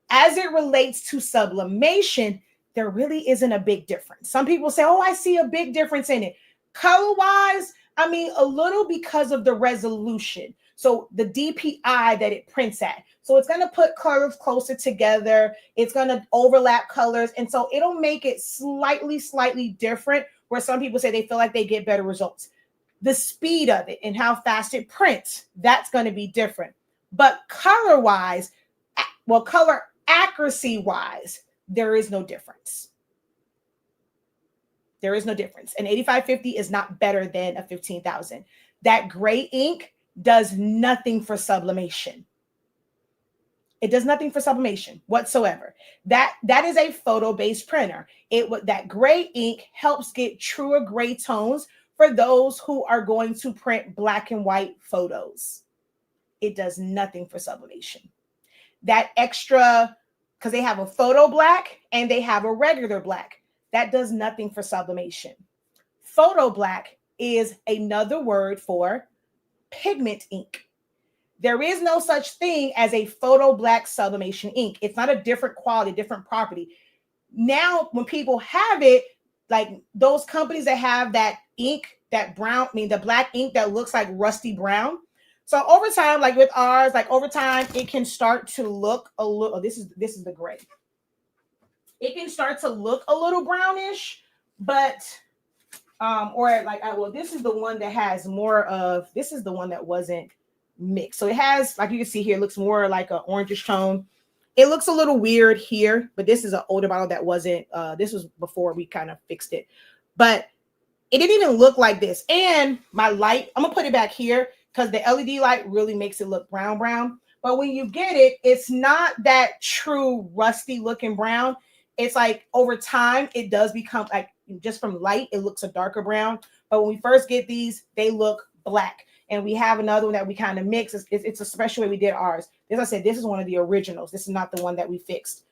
As it relates to sublimation, there really isn't a big difference. Some people say, oh, I see a big difference in it. Color-wise, I mean, a little because of the resolution. So the DPI that it prints at. So it's going to put colors closer together. It's going to overlap colors. And so it'll make it slightly different, where some people say they feel like they get better results. the speed of it and how fast it prints, that's going to be different. But color-wise, well, color accuracy-wise, there is no difference. There is no difference. An 8550 is not better than a 15,000. That gray ink does nothing for sublimation. It does nothing for sublimation whatsoever. That is a photo-based printer. That gray ink helps get truer gray tones for those who are going to print black and white photos. It does nothing for sublimation. That extra, because they have a photo black and they have a regular black, that does nothing for sublimation. Photo black is another word for pigment ink. There is no such thing as a photo black sublimation ink. It's not a different quality, different property. Now, when people have it, like those companies that have that ink, that brown, the black ink that looks like rusty brown. So over time, like with ours, like over time, it can start to look a little, this is the gray. It can start to look a little brownish, but, or like, well, this is the one that has more of, this is the one that wasn't mixed. So it has, like you can see here, it looks more like an orangish tone. It looks a little weird here, but this is an older bottle that wasn't, this was before we kind of fixed it. But it didn't even look like this. And my light, I'm gonna put it back here because the LED light really makes it look brown. But when you get it, it's not that true rusty looking brown. It's like over time, it does become like, just from light, it looks a darker brown. But when we first get these, they look black. And we have another one that we kind of mix. It's a special way we did ours. As I said, this is one of the originals. This is not the one that we fixed.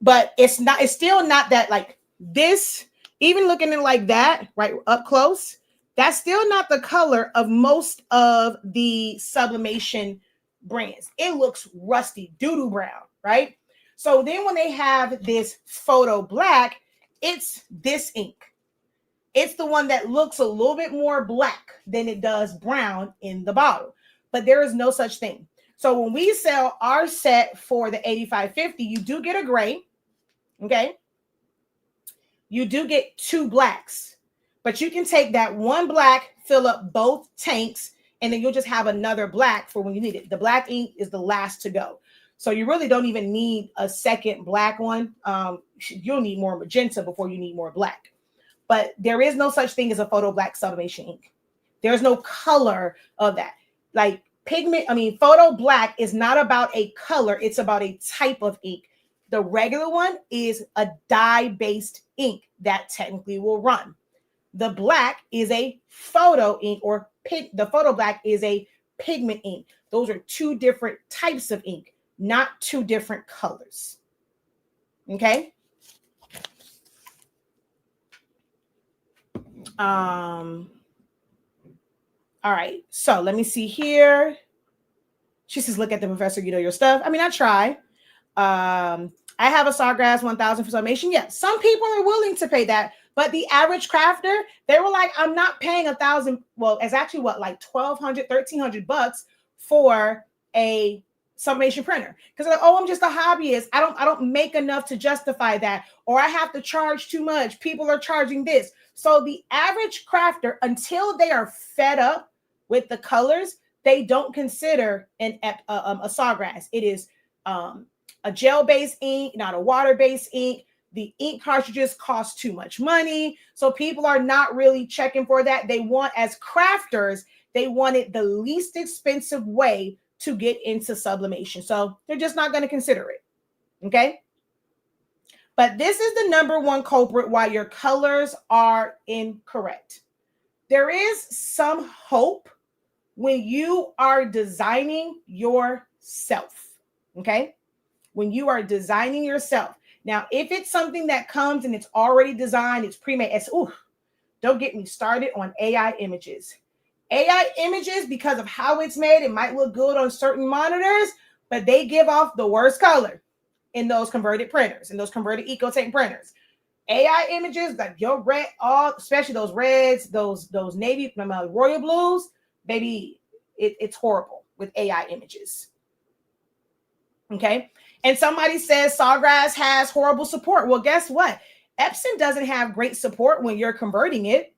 But it's still not that like this, even looking at it like that, right up close, that's still not the color of most of the sublimation brands. It looks rusty, doo-doo brown, right? So then when they have this photo black, it's this ink. It's the one that looks a little bit more black than it does brown in the bottle. But there is no such thing. So when we sell our set for the 8550, you do get a gray, okay? You do get 2 blacks. But you can take that one black, fill up both tanks, and then you'll just have another black for when you need it. The black ink is the last to go. So you really don't even need a second black one. You'll need more magenta before you need more black. But there is no such thing as a photo black sublimation ink. There's no color of that. Like photo black is not about a color. It's about a type of ink. The regular one is a dye-based ink that technically will run. The black is a photo ink, or the photo black is a pigment ink. Those are 2 different types of ink, not 2 different colors. Okay? All right, so let me see here. She says, look at the professor, you know your stuff. I mean, I try. I have a Sawgrass 1000 for sublimation. Yeah, some people are willing to pay that, but the average crafter, they were like, I'm not paying $1,000. Well, it's actually what, like $1,200, $1,300 for a sublimation printer. Because they're like, oh, I'm just a hobbyist. I don't make enough to justify that, or I have to charge too much. People are charging this. So the average crafter, until they are fed up with the colors, they don't consider a Sawgrass. It is a gel-based ink, not a water-based ink. The ink cartridges cost too much money. So people are not really checking for that. They want, as crafters, they wanted the least expensive way to get into sublimation. So they're just not going to consider it. Okay? But this is the number one culprit why your colors are incorrect. There is some hope when you are designing yourself, okay? When you are designing yourself. Now, if it's something that comes and it's already designed, it's pre-made, don't get me started on AI images. AI images, because of how it's made, it might look good on certain monitors, but they give off the worst color in those converted printers, in those converted EcoTank printers. AI images, like your red, especially those reds, those navy, royal blues, baby, it's horrible with AI images. Okay. And somebody says Sawgrass has horrible support. Well, guess what? Epson doesn't have great support when you're converting it.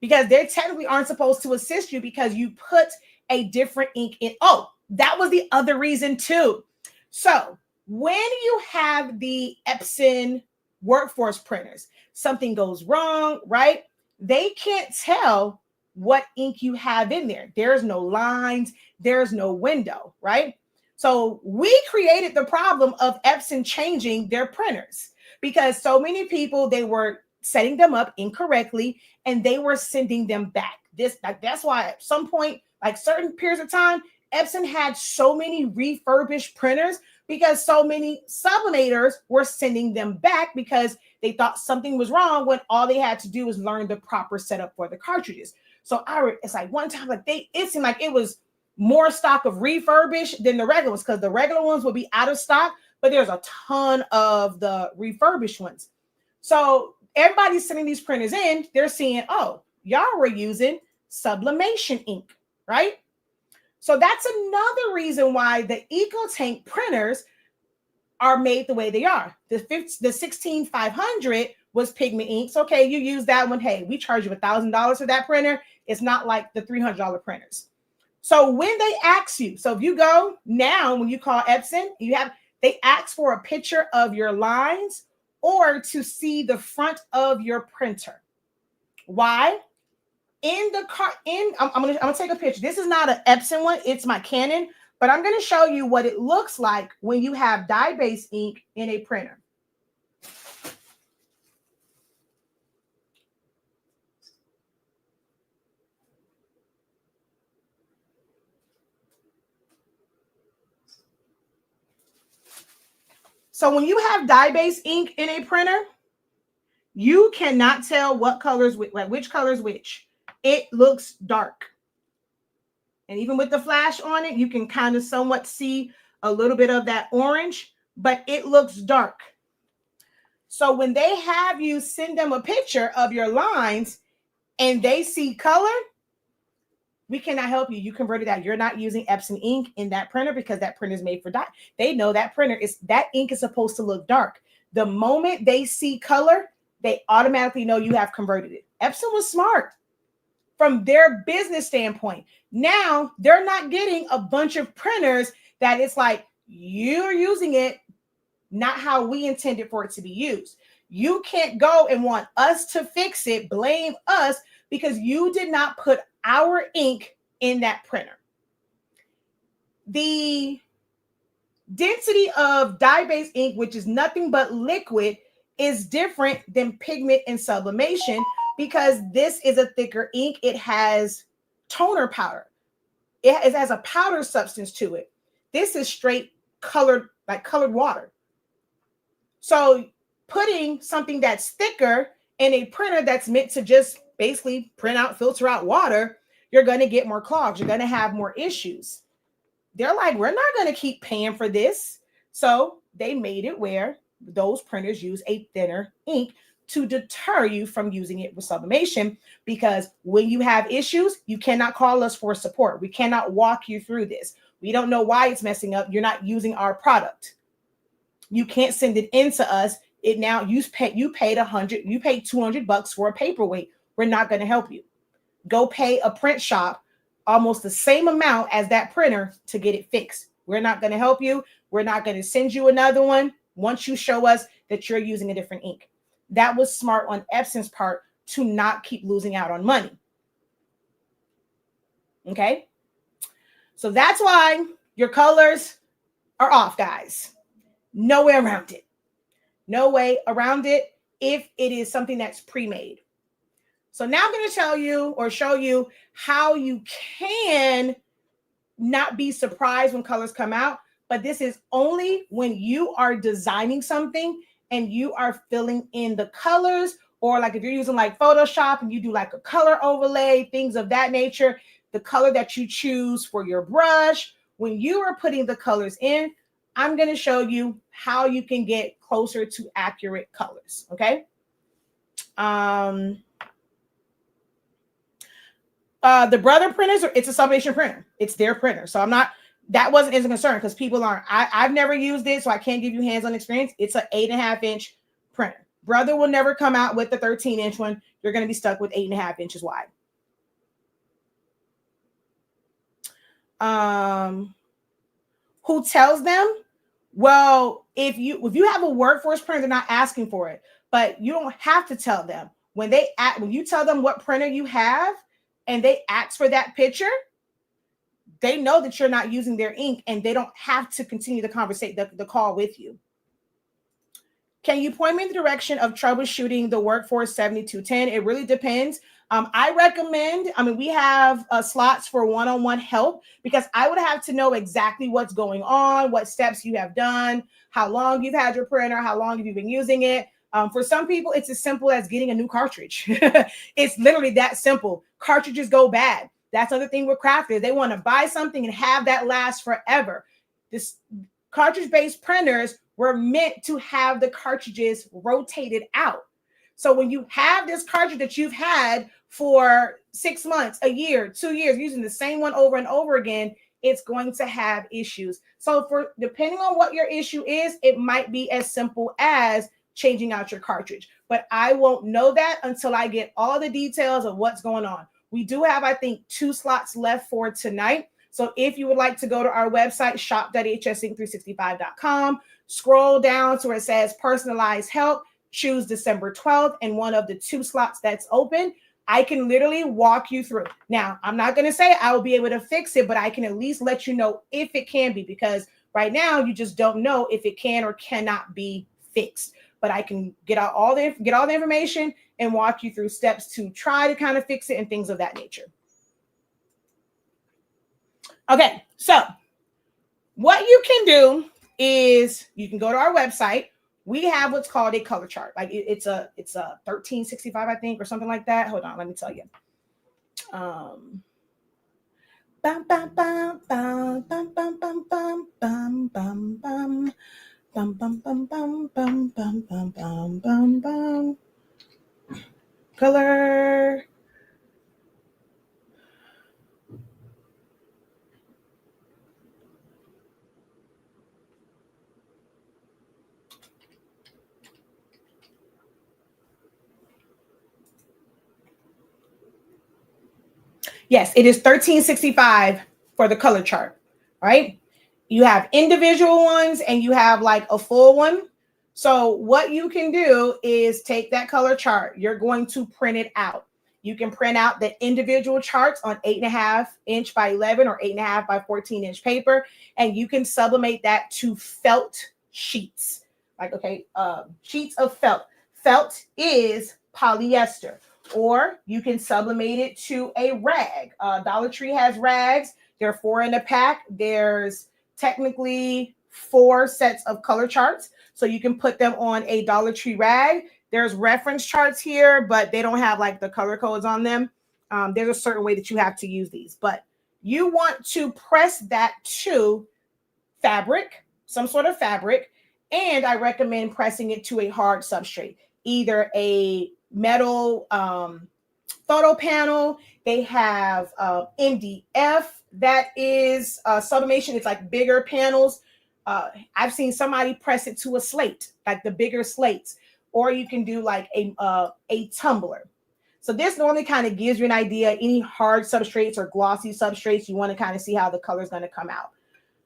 because they technically aren't supposed to assist you because you put a different ink in. Oh, that was the other reason too. So when you have the Epson workforce printers, something goes wrong, right? They can't tell what ink you have in there. There's no lines, there's no window, right? So we created the problem of Epson changing their printers because so many people, they were setting them up incorrectly and they were sending them back. That's why at some point, like certain periods of time, Epson had so many refurbished printers because so many sublimators were sending them back because they thought something was wrong when all they had to do was learn the proper setup for the cartridges. So it's like one time, like it seemed like it was more stock of refurbished than the regular ones because the regular ones would be out of stock, but there's a ton of the refurbished ones. So everybody's sending these printers in, they're seeing, oh, y'all were using sublimation ink, right? So that's another reason why the EcoTank printers are made the way they are. The 16500 was Pigment inks. Okay, you use that one. Hey, we charge you $1,000 for that printer. It's not like the $300 printers. So when they ask you, so if you go now, when you call Epson, they ask for a picture of your lines or to see the front of your printer. Why? I'm gonna take a picture. This is not an Epson one, it's my Canon, but I'm gonna show you what it looks like when you have dye-based ink in a printer. So when you have dye-based ink in a printer, you cannot tell what colors, like which colors which. It looks dark. And even with the flash on it, you can kind of somewhat see a little bit of that orange, but it looks dark. So when they have you send them a picture of your lines and they see color, we cannot help you. You converted that. You're not using Epson ink in that printer because that printer is made for dye. They know that that ink is supposed to look dark. The moment they see color, they automatically know you have converted it. Epson was smart from their business standpoint. Now they're not getting a bunch of printers that it's like you're using it not how we intended for it to be used. You can't go and want us to fix it, blame us because you did not put our ink in that printer. The density of dye-based ink, which is nothing but liquid, is different than pigment and sublimation because this is a thicker ink. It has toner powder. It has a powder substance to it. This is straight colored, like colored water. So putting something that's thicker in a printer that's meant to just basically print out, filter out water, you're going to get more clogs. You're going to have more issues. They're like, we're not going to keep paying for this. So they made it where those printers use a thinner ink to deter you from using it with sublimation, because when you have issues, you cannot call us for support. We cannot walk you through this. We don't know why it's messing up. You're not using our product. You can't send it in to us. It now you paid $200 for a paperweight. We're not going to help you. Go pay a print shop almost the same amount as that printer to get it fixed. We're not going to help you. We're not going to send you another one once you show us that you're using a different ink. That was smart on Epson's part to not keep losing out on money. Okay? So that's why your colors are off, guys. No way around it. No way around it if it is something that's pre-made. So now I'm going to tell you or show you how you can not be surprised when colors come out. But this is only when you are designing something and you are filling in the colors, or like if you're using like Photoshop and you do like a color overlay, things of that nature, the color that you choose for your brush, when you are putting the colors in, I'm going to show you how you can get closer to accurate colors. Okay. The Brother printers, it's a Sublimation printer. It's their printer. So that wasn't as a concern because people aren't. I've never used it, so I can't give you hands-on experience. It's an 8.5-inch printer. Brother will never come out with the 13-inch one. You're going to be stuck with 8.5 inches wide. Who tells them? Well, if you have a workforce printer, they're not asking for it, but you don't have to tell them. When you tell them what printer you have and they ask for that picture, they know that you're not using their ink and they don't have to continue the call with you. Can you point me in the direction of troubleshooting the Workforce 7210? It really depends. I recommend, we have slots for one-on-one help, because I would have to know exactly what's going on, what steps you have done, how long you've had your printer, how long have you been using it. For some people, it's as simple as getting a new cartridge. It's literally that simple. Cartridges go bad. That's another thing with crafters. They want to buy something and have that last forever. This cartridge-based printers were meant to have the cartridges rotated out. So when you have this cartridge that you've had for 6 months, a year, 2 years, using the same one over and over again, it's going to have issues. So depending on what your issue is, it might be as simple as changing out your cartridge. But I won't know that until I get all the details of what's going on. We do have, I think, 2 slots left for tonight. So if you would like to go to our website, shop.hsink365.com, scroll down to where it says personalized help, choose December 12th, and one of the 2 slots that's open, I can literally walk you through. Now, I'm not going to say I will be able to fix it, but I can at least let you know if it can be, because right now you just don't know if it can or cannot be fixed. But I can get all the information and walk you through steps to try to kind of fix it and things of that nature. Okay, so what you can do is you can go to our website. We have what's called a color chart. Like it's a 1365, I think, or something like that. Hold on, let me tell you. Bum, bum, bum, bum, bum, bum, bum, bum, bum, bum, bum, bum. Bum, bum, bum, bum, bum, bum, bum, bum, bum, bum. Color. Yes, it is 1365 for the color chart, right? You have individual ones and you have like a full one. So what you can do is take that color chart. You're going to print it out. You can print out the individual charts on 8.5 inch by 11 or 8.5 by 14 inch paper, and you can sublimate that to felt sheets. Like, okay, sheets of felt. Felt is polyester. Or you can sublimate it to a rag. Dollar Tree has rags. There are 4 in a pack. There's technically 4 sets of color charts. So you can put them on a Dollar Tree rag. There's reference charts here, but they don't have like the color codes on them. There's a certain way that you have to use these. But you want to press that to fabric, some sort of fabric. And I recommend pressing it to a hard substrate, either a metal photo panel. They have MDF that is sublimation. It's like bigger panels. I've seen somebody press it to a slate, like the bigger slates, or you can do like a tumbler. So this normally kind of gives you an idea. Any hard substrates or glossy substrates, you want to kind of see how the color is going to come out.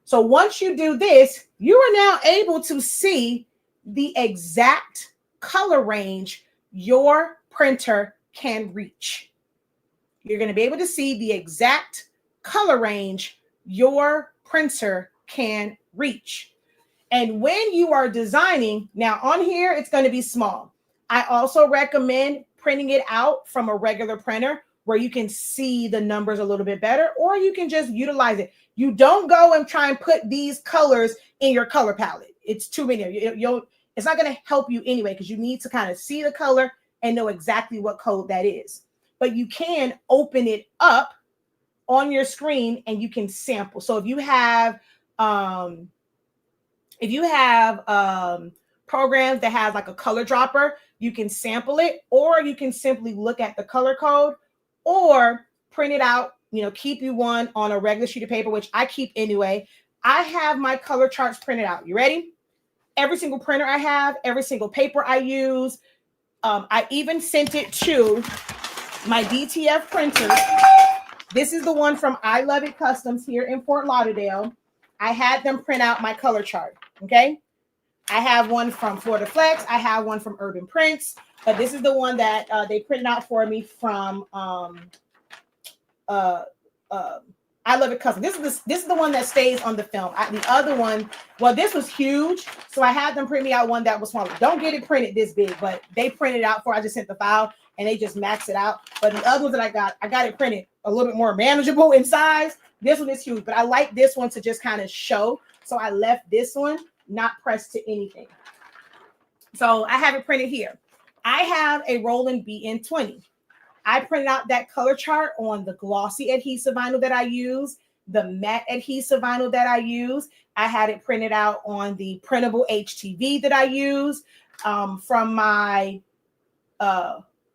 So once you do this, you are now able to see the exact color range your printer can reach. You're going to be able to see the exact color range your printer can reach. And when you are designing, now on here, it's going to be small. I also recommend printing it out from a regular printer where you can see the numbers a little bit better, or you can just utilize it. You don't go and try and put these colors in your color palette. It's too many. It's not going to help you anyway, because you need to kind of see the color and know exactly what code that is. But you can open it up on your screen and you can sample. So if you have programs that has like a color dropper, you can sample it, or you can simply look at the color code or print it out, keep you one on a regular sheet of paper, which I keep anyway. I have my color charts printed out. You ready? Every single printer I have, every single paper I use, I even sent it to my DTF printers. This is the one from I Love It Customs here in Fort Lauderdale. I had them print out my color chart. Okay. I have one from Florida Flex. I have one from Urban Prints. But this is the one that they printed out for me from I Love It Custom. This is the one that stays on the film. The other one, well, this was huge, so I had them print me out one that was smaller. Don't get it printed this big, but they printed it out for. I just sent the file and they just maxed it out. But the other ones that I got it printed a little bit more manageable in size. This one is huge, but I like this one to just kind of show. So I left this one not pressed to anything. So I have it printed here. I have a Roland BN20. I printed out that color chart on the glossy adhesive vinyl that I use, the matte adhesive vinyl that I use. I had it printed out on the printable HTV that I use from my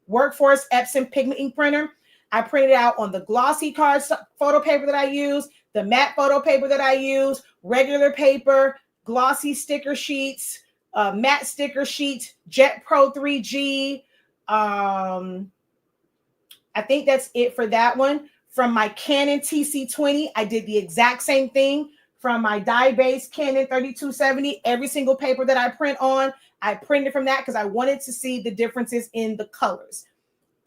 Workforce Epson Pigment ink printer. I printed out on the glossy card photo paper that I use, the matte photo paper that I use, regular paper, glossy sticker sheets, matte sticker sheets, Jet Pro 3G. I think that's it for that one. From my Canon TC20, I did the exact same thing. From my dye-based Canon 3270, every single paper that I print on, I printed from that because I wanted to see the differences in the colors.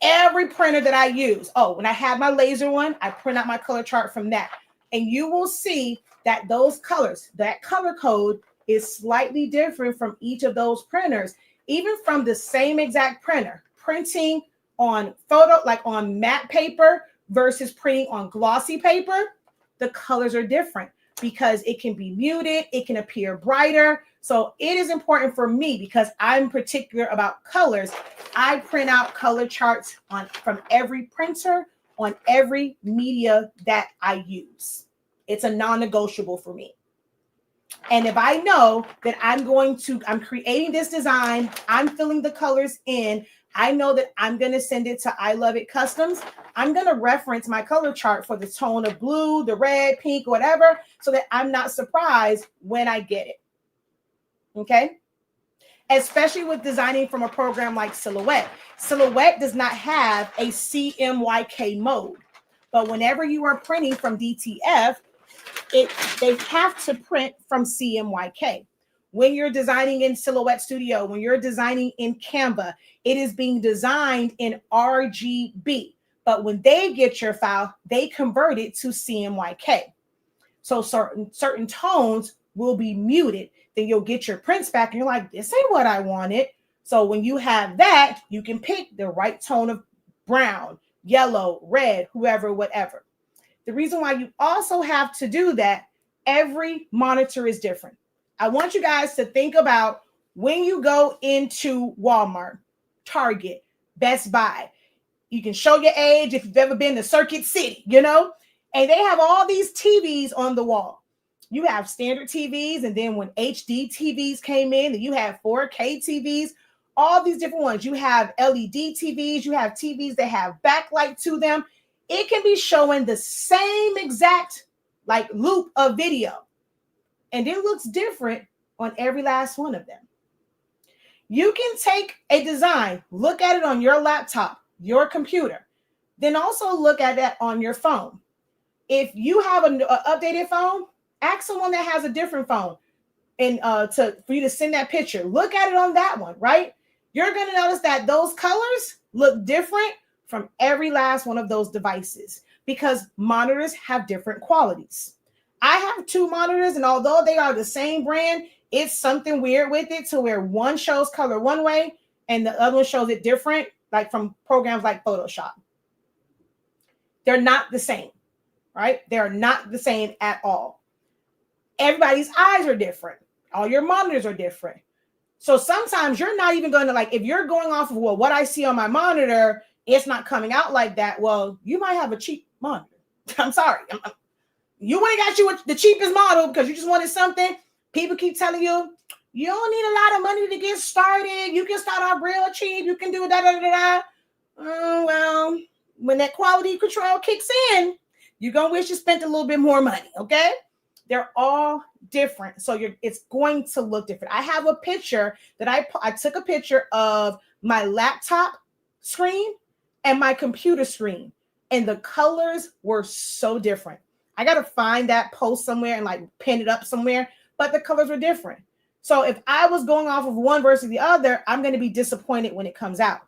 Every printer that I use, when I have my laser one, I print out my color chart from that. And you will see that those colors, that color code is slightly different from each of those printers, even from the same exact printer. Printing on photo, like on matte paper versus printing on glossy paper, the colors are different because it can be muted, it can appear brighter. So it is important for me because I'm particular about colors. I print out color charts from every printer on every media that I use. It's a non-negotiable for me. And if I know that I'm creating this design, I'm filling the colors in, I know that I'm going to send it to I Love It Customs. I'm going to reference my color chart for the tone of blue, the red, pink, whatever, so that I'm not surprised when I get it. Okay? Especially with designing from a program like Silhouette. Silhouette does not have a CMYK mode. But whenever you are printing from DTF, they have to print from CMYK. When you're designing in Silhouette Studio, when you're designing in Canva, it is being designed in RGB. But when they get your file, they convert it to CMYK. So certain tones will be muted. Then you'll get your prints back and you're like, this ain't what I wanted. So when you have that, you can pick the right tone of brown, yellow, red, whoever, whatever. The reason why you also have to do that, every monitor is different. I want you guys to think about when you go into Walmart, Target, Best Buy. You can show your age if you've ever been to Circuit City, and they have all these TVs on the wall. You have standard TVs, and then when HD TVs came in, and you have 4K TVs, all these different ones. You have LED TVs, you have TVs that have backlight to them. It can be showing the same exact loop of video. And it looks different on every last one of them. You can take a design, look at it on your laptop, your computer, then also look at that on your phone. If you have an updated phone, ask someone that has a different phone and for you to send that picture. Look at it on that one, right? You're going to notice that those colors look different from every last one of those devices because monitors have different qualities. I have two monitors, and although they are the same brand, it's something weird with it to where one shows color one way and the other one shows it different, like from programs like Photoshop. They're not the same, right? They're not the same at all. Everybody's eyes are different. All your monitors are different. So sometimes you're not even going to if you're going off of, well, what I see on my monitor, it's not coming out like that. Well, you might have a cheap monitor. I'm sorry. You ain't got you the cheapest model because you just wanted something. People keep telling you, you don't need a lot of money to get started. You can start off real cheap. You can do da-da-da-da. Well, when that quality control kicks in, you're going to wish you spent a little bit more money, okay? They're all different. So it's going to look different. I have a picture that I took a picture of my laptop screen and my computer screen, and the colors were so different. I got to find that post somewhere and like pin it up somewhere, but the colors were different. So if I was going off of one versus the other, I'm going to be disappointed when it comes out.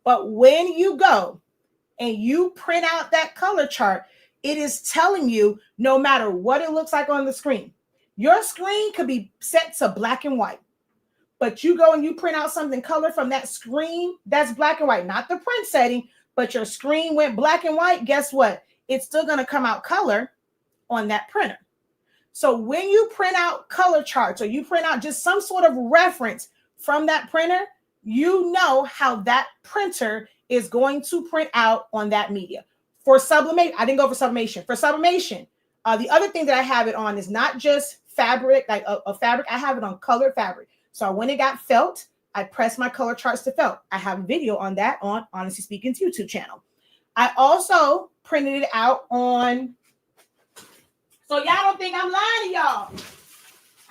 But when you go and you print out that color chart, it is telling you no matter what it looks like on the screen. Your screen could be set to black and white, but you go and you print out something color from that screen that's black and white, not the print setting, but your screen went black and white. Guess what? It's still going to come out color on that printer. So when you print out color charts or you print out just some sort of reference from that printer, you know how that printer is going to print out on that media. For sublimation, I didn't go for sublimation. For sublimation, the other thing that I have it on is not just fabric, like a fabric. I have it on colored fabric. So when it got felt, I pressed my color charts to felt. I have a video on that on Honestly Speaking's YouTube channel. I also printed it out on, so y'all don't think I'm lying to y'all.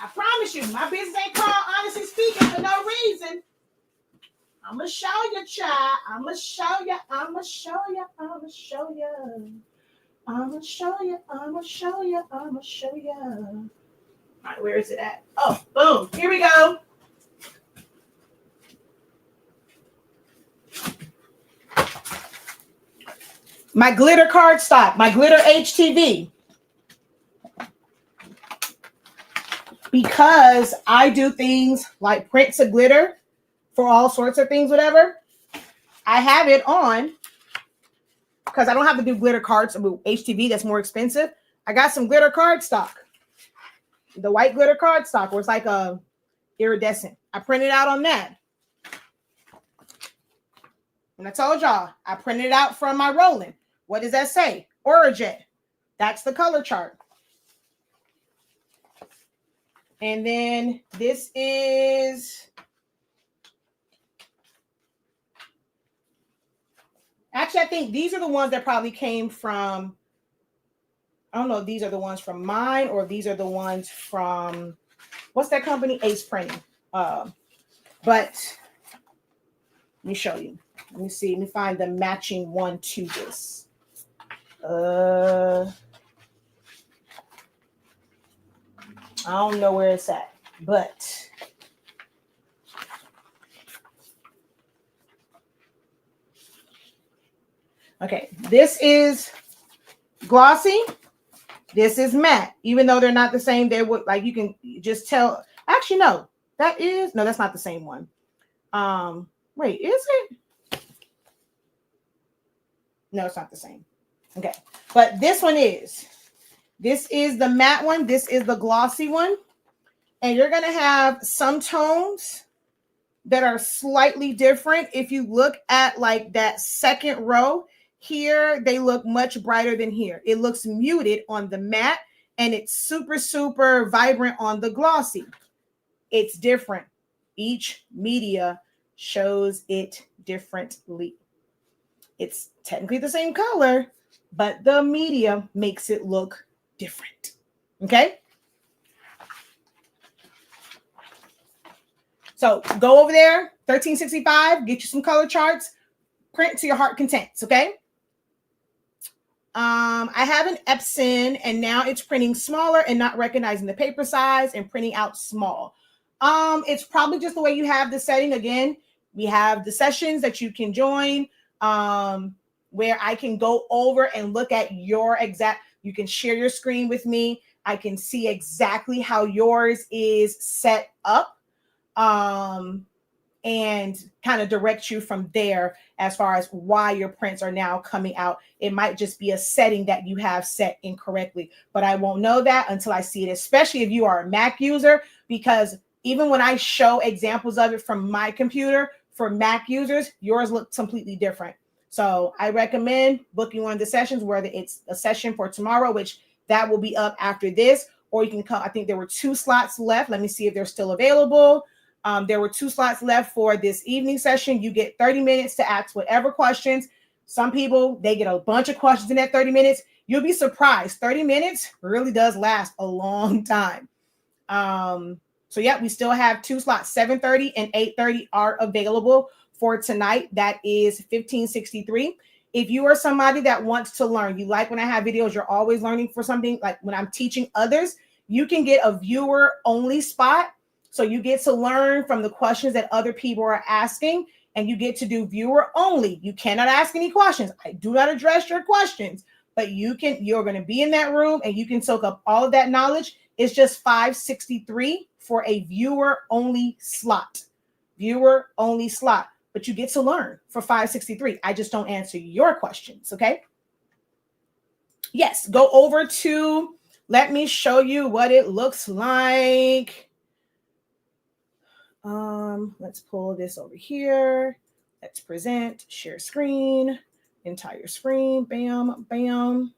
I promise you, my business ain't called Honestly Speaking for no reason. I'm going to show you, child. I'm going to show you. I'm going to show you. I'm going to show you. I'm going to show you. I'm going to show you. I'm going to show you. All right, where is it at? Oh, boom. Here we go. My glitter cardstock, my glitter HTV. Because I do things like print to glitter for all sorts of things, whatever, I have it on because I don't have to do glitter cards. HTV, that's more expensive. I got some glitter cardstock. The white glitter cardstock, where it's like a iridescent. I printed out on that. And I told y'all, I printed it out from my Roland. What does that say? Orajet. That's the color chart. And then this is, actually, I think these are the ones that probably came from, I don't know if these are the ones from mine or these are the ones from, what's that company? Ace Printing. But let me show you. Let me see. Let me find the matching one to this. I don't know where it's at, but okay, this is glossy. This is matte. Even though they're not the same, they would, like, you can just tell. Actually, no, that's not the same one. Wait, is it? No, it's not the same. Okay, but this one is. This is the matte one. This is the glossy one. And you're going to have some tones that are slightly different. If you look at like that second row here, they look much brighter than here. It looks muted on the matte and it's super, super vibrant on the glossy. It's different. Each media shows it differently. It's technically the same color, but the media makes it look different. Okay. So go over there, 1365, get you some color charts, print to your heart contents. Okay. I have an Epson and now it's printing smaller and not recognizing the paper size and printing out small. It's probably just the way you have the setting. Again, we have the sessions that you can join, where I can go over and look at your exact, you can share your screen with me. I can see exactly how yours is set up, and kind of direct you from there as far as why your prints are now coming out. It might just be a setting that you have set incorrectly, but I won't know that until I see it, especially if you are a Mac user, because even when I show examples of it from my computer for Mac users, yours look completely different. So I recommend booking one of the sessions, whether it's a session for tomorrow, which that will be up after this, or you can come. I think there were 2 slots left. Let me see if they're still available. There were 2 slots left for this evening session. You get 30 minutes to ask whatever questions. Some people, they get a bunch of questions in that 30 minutes. You'll be surprised. 30 minutes really does last a long time. So yeah, we still have 2 slots, 7:30 and 8:30 are available for tonight. That is $15.63. If you are somebody that wants to learn, you like when I have videos, you're always learning for something, like when I'm teaching others, you can get a viewer only spot. So you get to learn from the questions that other people are asking, and you get to do viewer only. You cannot ask any questions. I do not address your questions, but you're going to be in that room and you can soak up all of that knowledge. It's just $5.63 for a viewer only slot. Viewer only slot. But you get to learn for $5.63. I just don't answer your questions, okay? Yes, go over to, let me show you what it looks like. Let's pull this over here. Let's present, share screen, entire screen, bam, bam.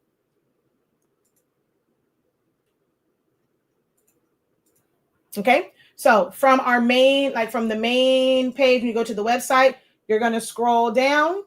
Okay, so from our main, like from the main page, when you go to the website, you're going to scroll down.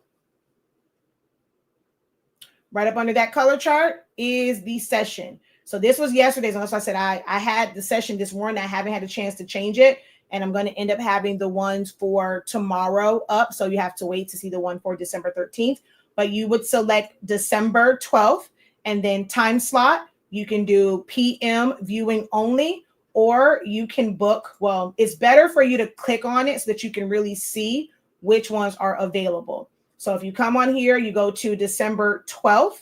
Right up under that color chart is the session. So this was yesterday's. And that's why I said I had the session this morning. I haven't had a chance to change it. And I'm going to end up having the ones for tomorrow up. So you have to wait to see the one for December 13th. But you would select December 12th and then time slot. You can do PM viewing only, or you can book. Well, it's better for you to click on it so that you can really see which ones are available. So if you come on here, you go to December 12th,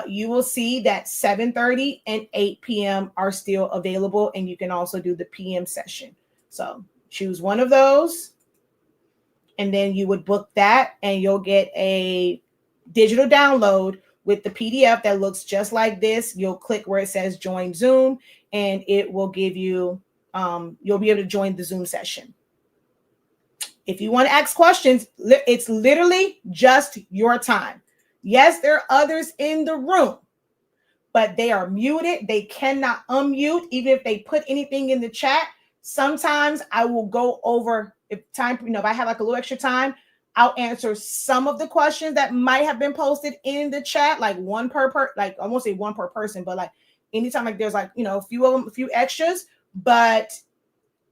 you will see that 7:30 and 8 p.m. are still available, and you can also do the PM session. So choose one of those, and then you would book that, and you'll get a digital download with the PDF that looks just like this. You'll click where it says join Zoom, and it will give you, you'll be able to join the Zoom session. If you want to ask questions, it's literally just your time. Yes, there are others in the room, but they are muted. They cannot unmute, even if they put anything in the chat. Sometimes I will go over, if time, if I have like a little extra time, I'll answer some of the questions that might have been posted in the chat, like one per like I won't say one per person, but like anytime like there's like, a few of them, a few extras, but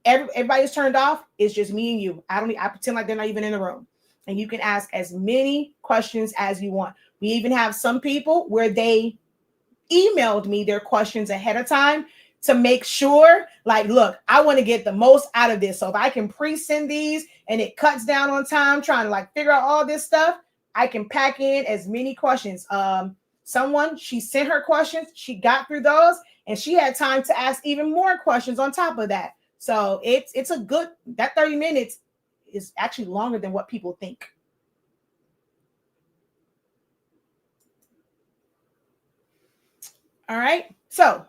everybody's turned off. It's just me and you. I pretend like they're not even in the room. And you can ask as many questions as you want. We even have some people where they emailed me their questions ahead of time to make sure, like, look, I want to get the most out of this. So if I can pre-send these and it cuts down on time trying to like figure out all this stuff, I can pack in as many questions. Someone, she sent her questions, she got through those, and she had time to ask even more questions on top of that. So it's a good, that 30 minutes is actually longer than what people think. All right. So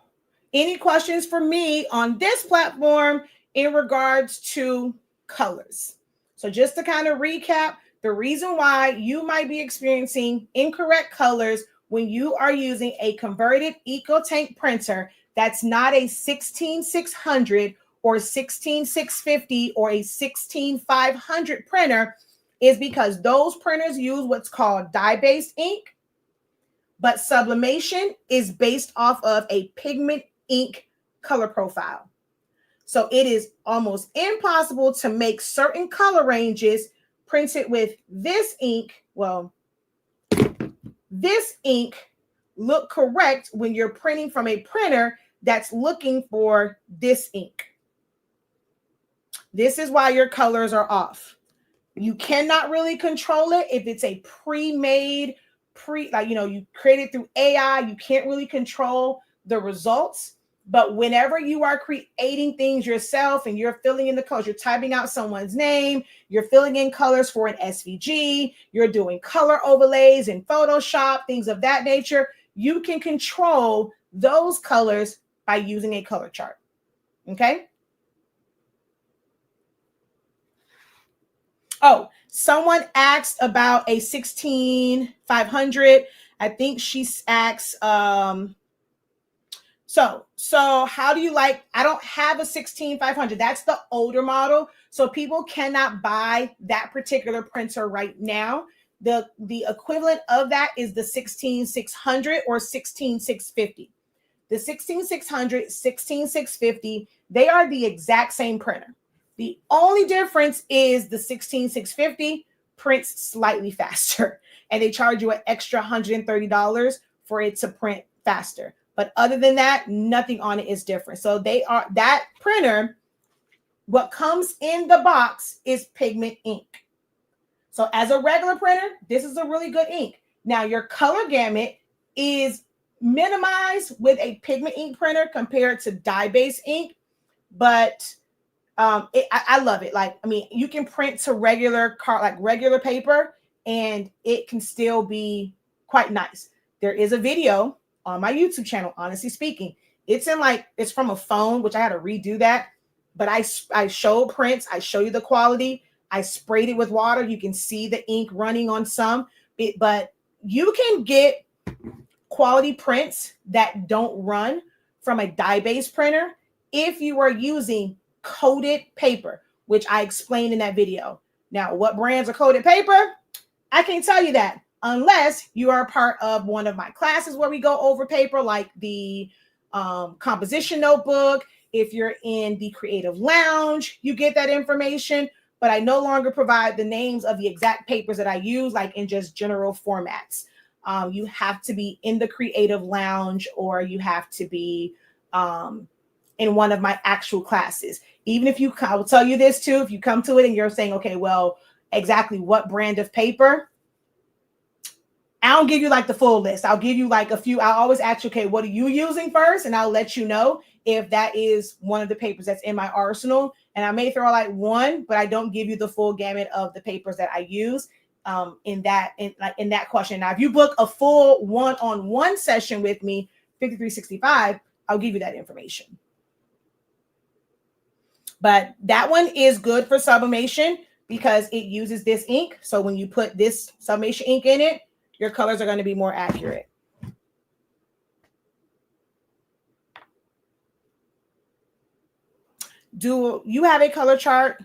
any questions for me on this platform in regards to colors? So just to kind of recap, the reason why you might be experiencing incorrect colors when you are using a converted EcoTank printer that's not a 16600 or 16650 or a 16500 printer is because those printers use what's called dye-based ink, but sublimation is based off of a pigment ink color profile. So it is almost impossible to make certain color ranges printed with this ink. Well, this ink look correct when you're printing from a printer that's looking for this ink. This is why your colors are off. You cannot really control it if it's a pre-made, you created through AI. You can't really control the results. But whenever you are creating things yourself and you're filling in the colors, you're typing out someone's name, you're filling in colors for an SVG, you're doing color overlays in Photoshop, things of that nature, you can control those colors by using a color chart. Okay? Oh, someone asked about a 16500. I think she asked, so how do you like, I don't have a 16500. That's the older model. So people cannot buy that particular printer right now. The equivalent of that is the 16600 or 16650. The 16600, 16650, they are the exact same printer. The only difference is the 16650 prints slightly faster, and they charge you an extra $130 for it to print faster. But other than that, nothing on it is different. So that printer, what comes in the box is Pigment ink. So as a regular printer, this is a really good ink. Now your color gamut is minimized with a Pigment ink printer compared to dye-based ink, but I love it. Like, I mean, you can print to regular paper, and it can still be quite nice. There is a video on my YouTube channel, honestly speaking. It's from a phone, which I had to redo that. But I show prints. I show you the quality. I sprayed it with water. You can see the ink running on some, but you can get quality prints that don't run from a dye-based printer if you are using coated paper, which I explained in that video. Now, what brands are coated paper? I can't tell you that unless you are a part of one of my classes where we go over paper, like the composition notebook. If you're in the creative lounge, you get that information, but I no longer provide the names of the exact papers that I use, like in just general formats. You have to be in the creative lounge, or you have to be in one of my actual classes. Even if I will tell you this too, if you come to it and you're saying, okay, well, exactly what brand of paper, I don't give you like the full list. I'll give you like a few. I'll always ask you, okay, what are you using first? And I'll let you know if that is one of the papers that's in my arsenal. And I may throw out like one, but I don't give you the full gamut of the papers that I use in that question. Now, if you book a full one-on-one session with me, 5365, I'll give you that information. But that one is good for sublimation because it uses this ink. So when you put this sublimation ink in it, your colors are going to be more accurate. Do you have a color chart?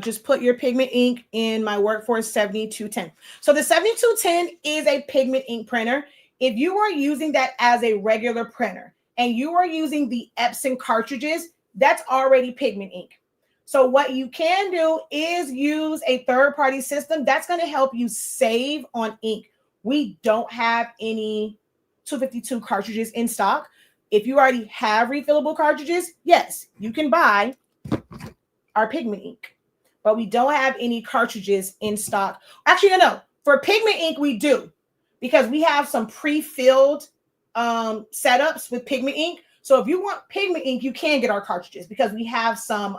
Just put your Pigment ink in my Workforce 7210. So the 7210 is a Pigment ink printer. If you are using that as a regular printer and you are using the Epson cartridges, that's already Pigment ink. So what you can do is use a third-party system that's going to help you save on ink. We don't have any 252 cartridges in stock. If you already have refillable cartridges, yes, you can buy our Pigment ink, but we don't have any cartridges in stock. Actually, no. For Pigment ink, we do, because we have some pre-filled setups with Pigment ink. So if you want Pigment ink, you can get our cartridges because we have some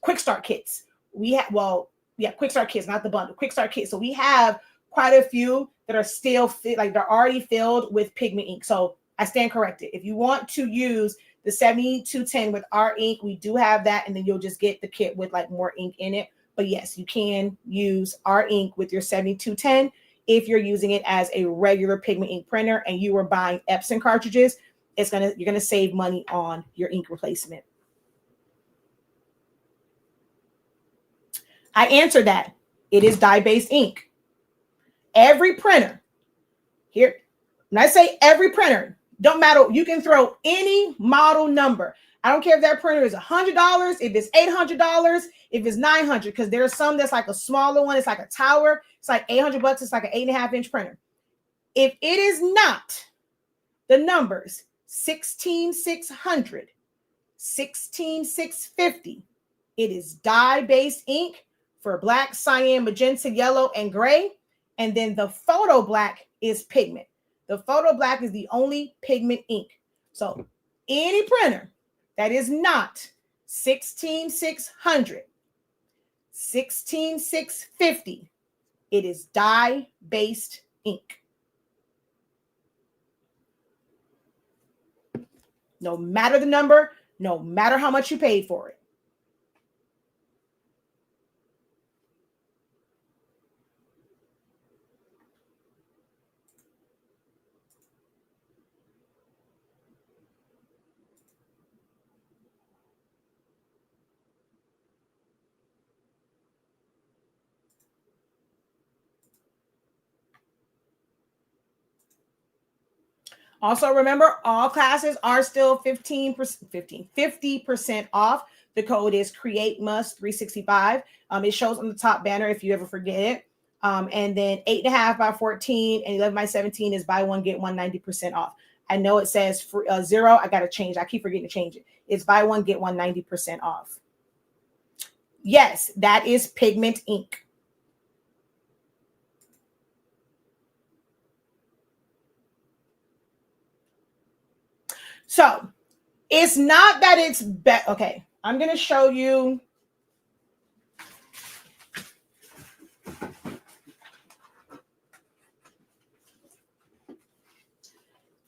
quick start kits. Quick start kits, not the bundle, quick start kits. So we have quite a few that are still they're already filled with Pigment ink. So I stand corrected. If you want to use the 7210 with our ink, we do have that, and then you'll just get the kit with like more ink in it. But yes, you can use our ink with your 7210 if you're using it as a regular Pigment ink printer and you were buying Epson cartridges. You're gonna save money on your ink replacement. I answered that. It is dye-based ink. Every printer here, when I say every printer, don't matter. You can throw any model number. I don't care if that printer is $100, if it's $800, if it's $900, because there's some that's like a smaller one. It's like a tower. It's like $800. It's like an 8.5-inch printer. If it is not the numbers 16600, 16650, it is dye-based ink for black, cyan, magenta, yellow, and gray. And then the photo black is Pigment. The photo black is the only Pigment ink. So any printer that is not 16600, 16650, it is dye-based ink. No matter the number, no matter how much you paid for it. Also, remember, all classes are still 50% off. The code is Create Must 365. It shows on the top banner if you ever forget it. And then 8.5 by 14 and 11 by 17 is buy one, get one 90% off. I know it says for, 0. I got to change. I keep forgetting to change it. It's buy one, get one 90% off. Yes, that is Pigment ink. So it's not that it's better. Okay, I'm going to show you.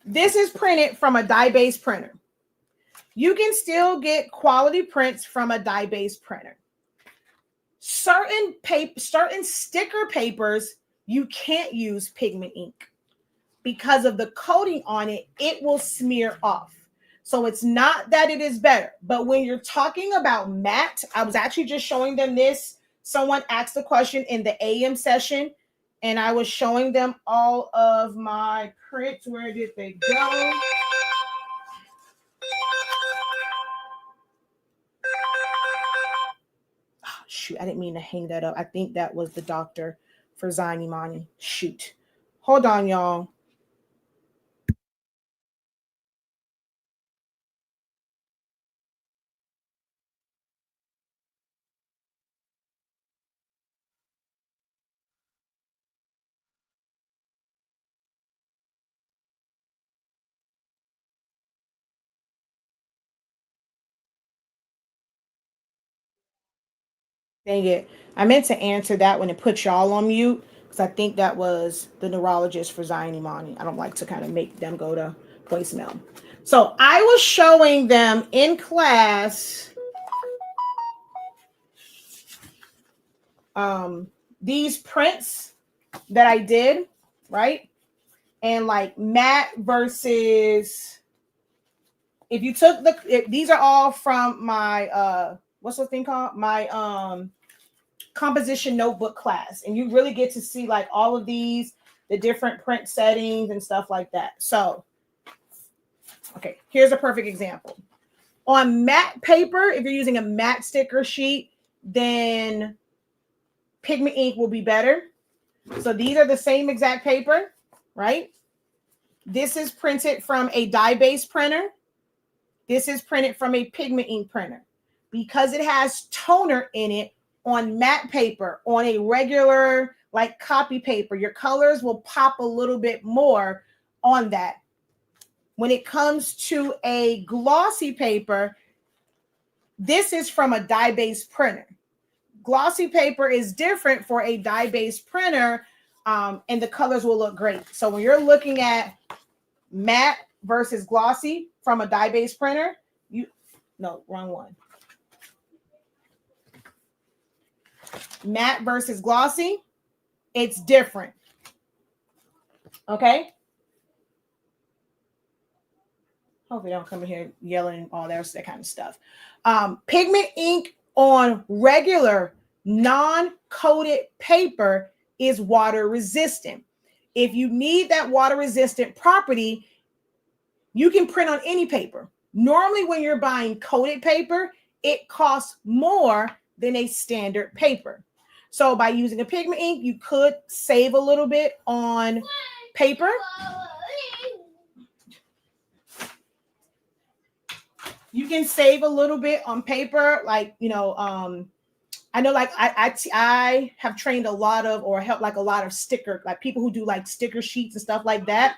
This is printed from a dye-based printer. You can still get quality prints from a dye-based printer. Certain sticker papers, you can't use pigment ink because of the coating on it. It will smear off. So it's not that it is better, but when you're talking about matte, I was actually just showing them this. Someone asked a question in the AM session, and I was showing them all of my prints. Where did they go? Oh, shoot, I didn't mean to hang that up. I think that was the doctor for Zayn Imani. Shoot. Hold on, y'all. Dang it. I meant to answer that when it put y'all on mute because I think that was the neurologist for Zayn Imani. I don't like to kind of make them go to voicemail. So I was showing them in class these prints that I did, right? And like matte versus, if you took these are all from my what's the thing called? My composition notebook class, and you really get to see like all of these, the different print settings and stuff like that. So okay, here's a perfect example. On matte paper, if you're using a matte sticker sheet, then pigment ink will be better. So these are the same exact paper, right? This is printed from a dye-based printer. This is printed from a pigment ink printer. Because it has toner in it, on matte paper, on a regular like copy paper, your colors will pop a little bit more on that. When it comes to a glossy paper, this is from a dye-based printer. Glossy paper is different for a dye-based printer, and the colors will look great. So when you're looking at matte versus glossy from a dye-based printer, no, wrong one. Matte versus glossy, it's different. Okay. Hopefully, don't come in here yelling all that kind of stuff. Pigment ink on regular non-coated paper is water resistant. If you need that water resistant property, you can print on any paper. Normally, when you're buying coated paper, it costs more than a standard paper. So by using a pigment ink, you could save a little bit on paper. You can save a little bit on paper, like, you know, I know, like I have trained a lot of, or helped like a lot of sticker, like people who do like sticker sheets and stuff like that.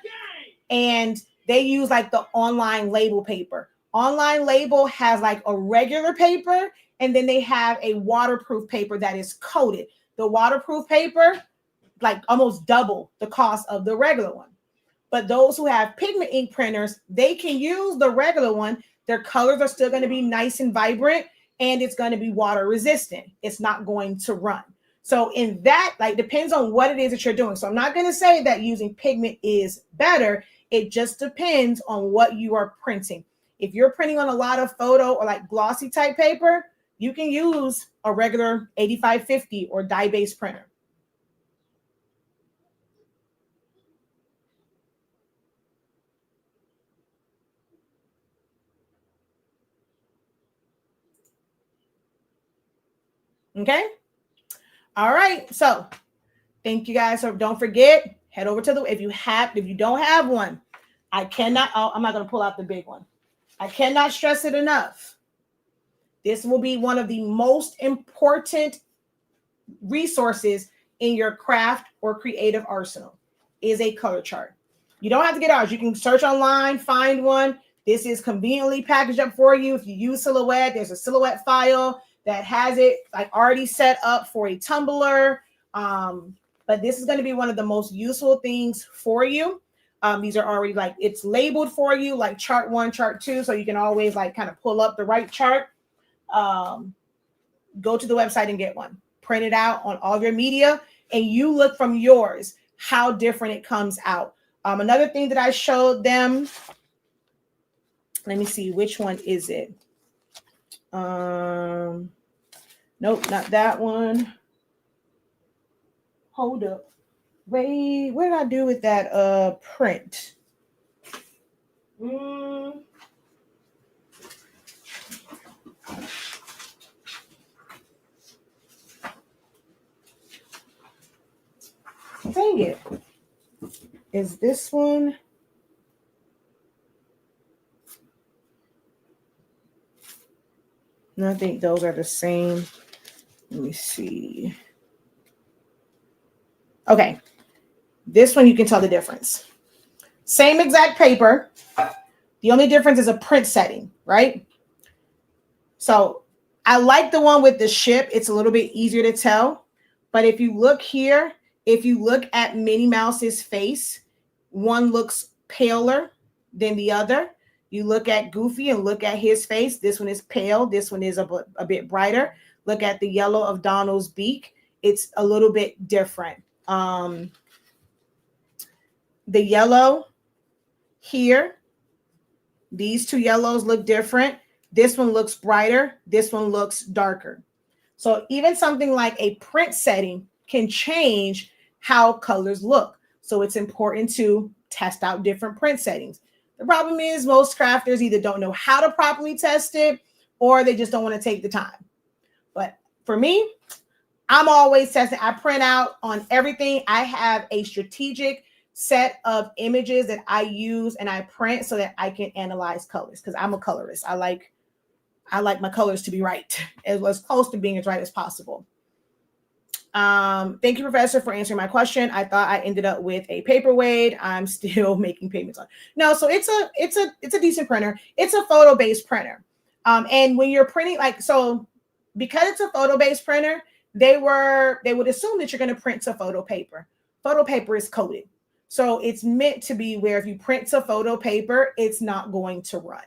And they use like the online label paper. Online label has like a regular paper, and then they have a waterproof paper that is coated. The waterproof paper, like almost double the cost of the regular one. But those who have pigment ink printers, they can use the regular one. Their colors are still going to be nice and vibrant, and it's going to be water resistant. It's not going to run. So in that, like, depends on what it is that you're doing. So I'm not going to say that using pigment is better. It just depends on what you are printing. If you're printing on a lot of photo or like glossy type paper, you can use a regular 8550 or dye-based printer. Okay. All right. So thank you guys. So don't forget, head over to if you don't have one, I'm not going to pull out the big one. I cannot stress it enough. This will be one of the most important resources in your craft or creative arsenal is a color chart. You don't have to get ours. You can search online, find one. This is conveniently packaged up for you. If you use Silhouette, there's a Silhouette file that has it like already set up for a Tumblr. But this is going to be one of the most useful things for you. These are already like it's labeled for you like chart 1, chart 2. So you can always like kind of pull up the right chart. Go to the website and get one. Print it out on all of your media and you look from yours how different it comes out. Another thing that I showed them, let me see, which one is it? Nope, not that one. Hold up. Wait, what did I do with that print? Dang it. Is this one? No, I think those are the same. Let me see. Okay. This one, you can tell the difference. Same exact paper. The only difference is a print setting, right? So I like the one with the ship. It's a little bit easier to tell. But if you look here, if you look at Minnie Mouse's face, one looks paler than the other. You look at Goofy and look at his face. This one is pale. This one is a bit brighter. Look at the yellow of Donald's beak. It's a little bit different. The yellow here, these two yellows look different. This one looks brighter. This one looks darker. So even something like a print setting can change how colors look. So it's important to test out different print settings. The problem is most crafters either don't know how to properly test it or they just don't want to take the time. But for me, I'm always testing. I print out on everything. I have a strategic set of images that I use and I print so that I can analyze colors because I'm a colorist. I like my colors to be right, as close to being as right as possible. Thank you, Professor, for answering my question. I thought I ended up with a paperweight. I'm still making payments on. No, so it's a decent printer. It's a photo-based printer. And when you're printing, because it's a photo-based printer, they would assume that you're going to print to photo paper. Photo paper is coated. So it's meant to be where if you print to photo paper, it's not going to run.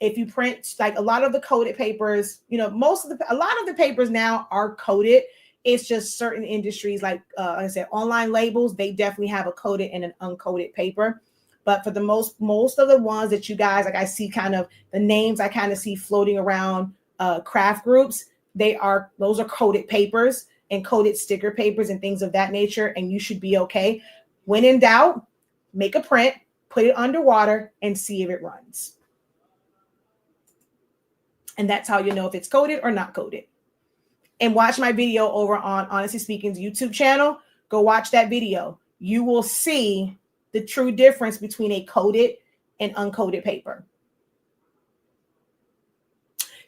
If you print like a lot of the coated papers, a lot of the papers now are coated. It's just certain industries, like I said, online labels, they definitely have a coated and an uncoated paper. But for the most of the ones that you guys, like I see kind of the names I kind of see floating around craft groups, those are coated papers and coated sticker papers and things of that nature. And you should be okay. When in doubt, make a print, put it underwater and see if it runs. And that's how you know if it's coated or not coated. And watch my video over on Honestly Speaking's YouTube channel. Go watch that video. You will see the true difference between a coated and uncoated paper.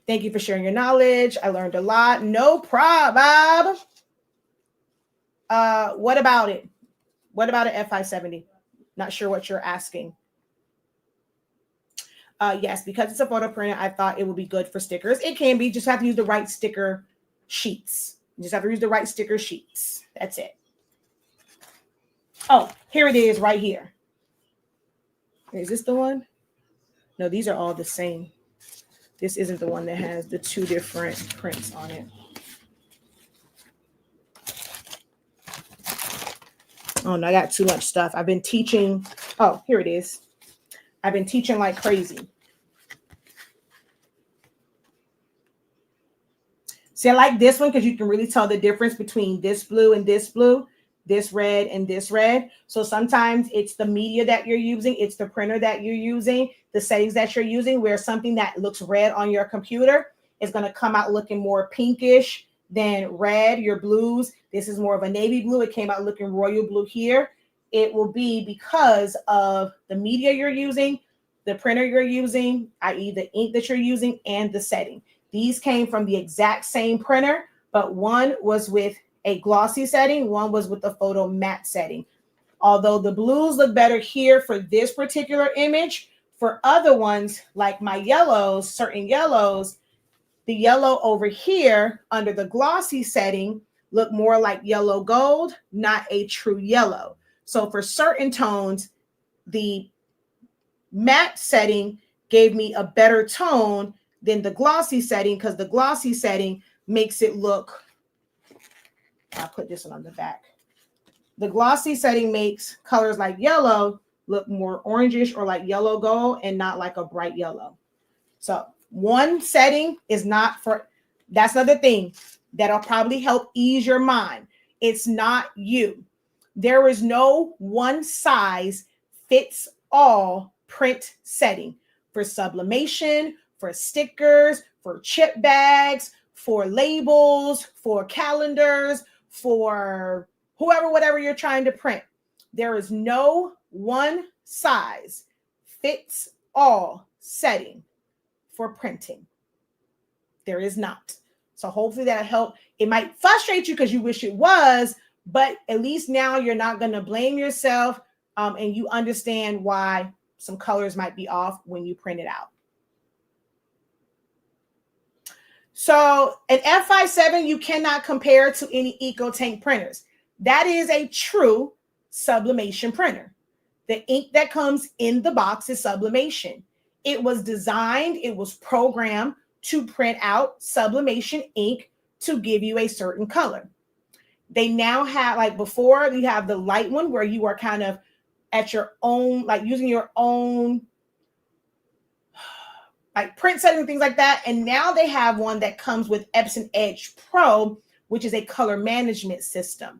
Thank you for sharing your knowledge. I learned a lot. No problem. What about it? What about an F570? Not sure what you're asking. Yes, because it's a photo printer, I thought it would be good for stickers. It can be. Just have to use the right sticker sheets. You just have to use the right sticker sheets. That's it. Oh, here it is right here. Is this the one? No, these are all the same. This isn't the one that has the two different prints on it. Oh, no, I got too much stuff. I've been teaching. Oh, here it is. I've been teaching like crazy. See, I like this one because you can really tell the difference between this blue and this blue, this red and this red. So sometimes it's the media that you're using, it's the printer that you're using, the settings that you're using, where something that looks red on your computer is going to come out looking more pinkish than red, your blues. This is more of a navy blue. It came out looking royal blue here. It will be because of the media you're using, the printer you're using, i.e. the ink that you're using, and the setting. These came from the exact same printer, but one was with a glossy setting, one was with the photo matte setting. Although the blues look better here for this particular image, for other ones, like my yellows, certain yellows, the yellow over here under the glossy setting look more like yellow gold, not a true yellow. So for certain tones, the matte setting gave me a better tone than the glossy setting, because the glossy setting makes it look, I'll put this one on the back. The glossy setting makes colors like yellow look more orangish or like yellow gold and not like a bright yellow. So one setting is not for, that's another thing that'll probably help ease your mind. It's not you. There is no one size fits all print setting for sublimation, for stickers, for chip bags, for labels, for calendars, for whoever, whatever you're trying to print. There is no one size fits all setting for printing. There is not. So hopefully that'll help. It might frustrate you because you wish it was, but at least now you're not going to blame yourself, and you understand why some colors might be off when you print it out. So an F57 you cannot compare to any EcoTank printers. That is a true sublimation printer. The ink that comes in the box is sublimation. It was designed, it was programmed to print out sublimation ink to give you a certain color. They now have, like before, you have the light one where you are kind of at your own, like using your own like print setting and things like that. And now they have one that comes with Epson Edge Pro, which is a color management system.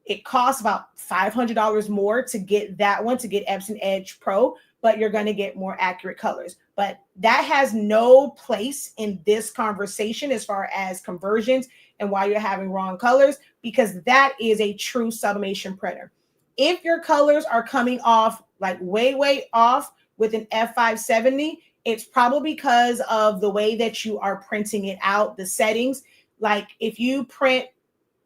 It costs about $500 more to get that one, to get Epson Edge Pro, but you're going to get more accurate colors. But that has no place in this conversation as far as conversions and why you're having wrong colors, because that is a true sublimation printer. If your colors are coming off like way off with an F570, it's probably because of the way that you are printing it out, the settings. Like if you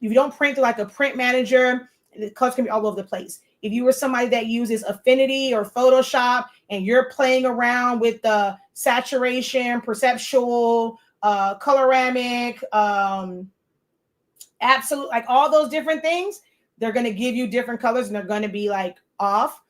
don't print like a print manager, the colors can be all over the place. If you were somebody that uses Affinity or Photoshop and you're playing around with the saturation, perceptual, coloramic, absolute, like all those different things, they're going to give you different colors and they're going to be like off.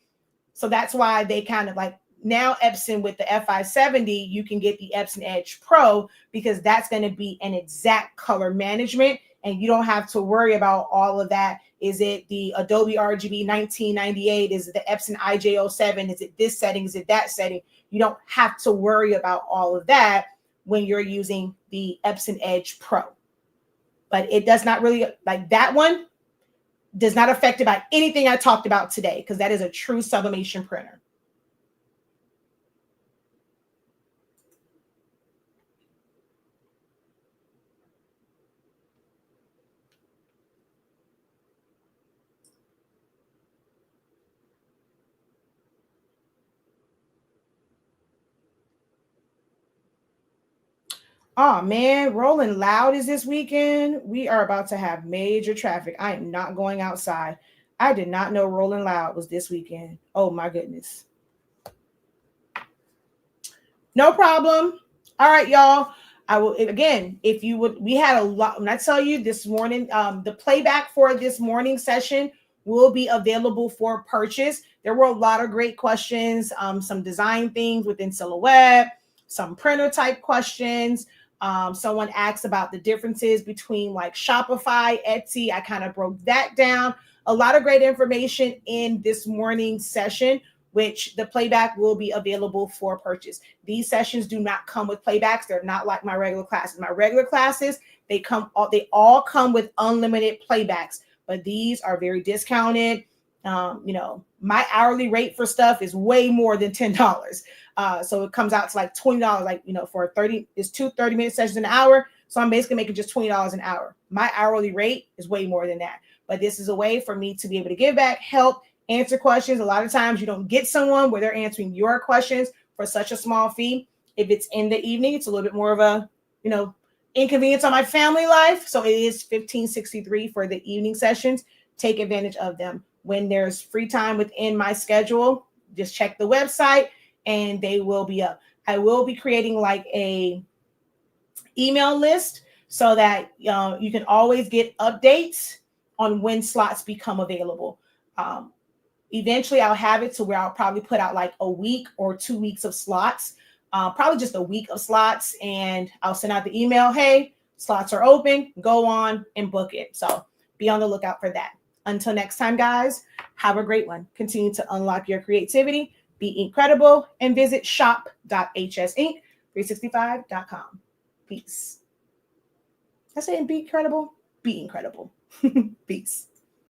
So that's why they kind of like, now Epson with the F570, you can get the Epson Edge Pro, because that's going to be an exact color management and you don't have to worry about all of that. Is it the Adobe RGB 1998? Is it the Epson IJ07? Is it this setting? Is it that setting? You don't have to worry about all of that when you're using the Epson Edge Pro. But it does not really, like that one does not affect it by anything I talked about today, because that is a true sublimation printer. Oh man, Rolling Loud is this weekend. We are about to have major traffic. I am not going outside. I did not know Rolling Loud was this weekend. Oh my goodness. No problem. All right, y'all. I will, again, if you would, we had a lot. When I tell you this morning, the playback for this morning session will be available for purchase. There were a lot of great questions, some design things within Silhouette, some printer type questions. Someone asked about the differences between like Shopify, Etsy. I kind of broke that down. A lot of great information in this morning's session, which the playback will be available for purchase. These sessions do not come with playbacks. They're not like my regular classes. My regular classes, they all come with unlimited playbacks, but these are very discounted. My hourly rate for stuff is way more than $10. So it comes out to like $20, like, for 30, it's 2 30-minute sessions an hour. So I'm basically making just $20 an hour. My hourly rate is way more than that. But this is a way for me to be able to give back, help, answer questions. A lot of times you don't get someone where they're answering your questions for such a small fee. If it's in the evening, it's a little bit more of a, inconvenience on my family life. So it is $15.63 for the evening sessions. Take advantage of them. When there's free time within my schedule, just check the website and they will be up. I will be creating like a email list so that you can always get updates on when slots become available. Eventually I'll have it to where I'll probably put out like a week or 2 weeks of slots, probably just a week of slots, and I'll send out the email, hey, slots are open, go on and book it. So be on the lookout for that. Until next time, guys, have a great one. Continue to unlock your creativity, be incredible, and visit shop.hsinc365.com. Peace. I say be incredible, be incredible. Peace.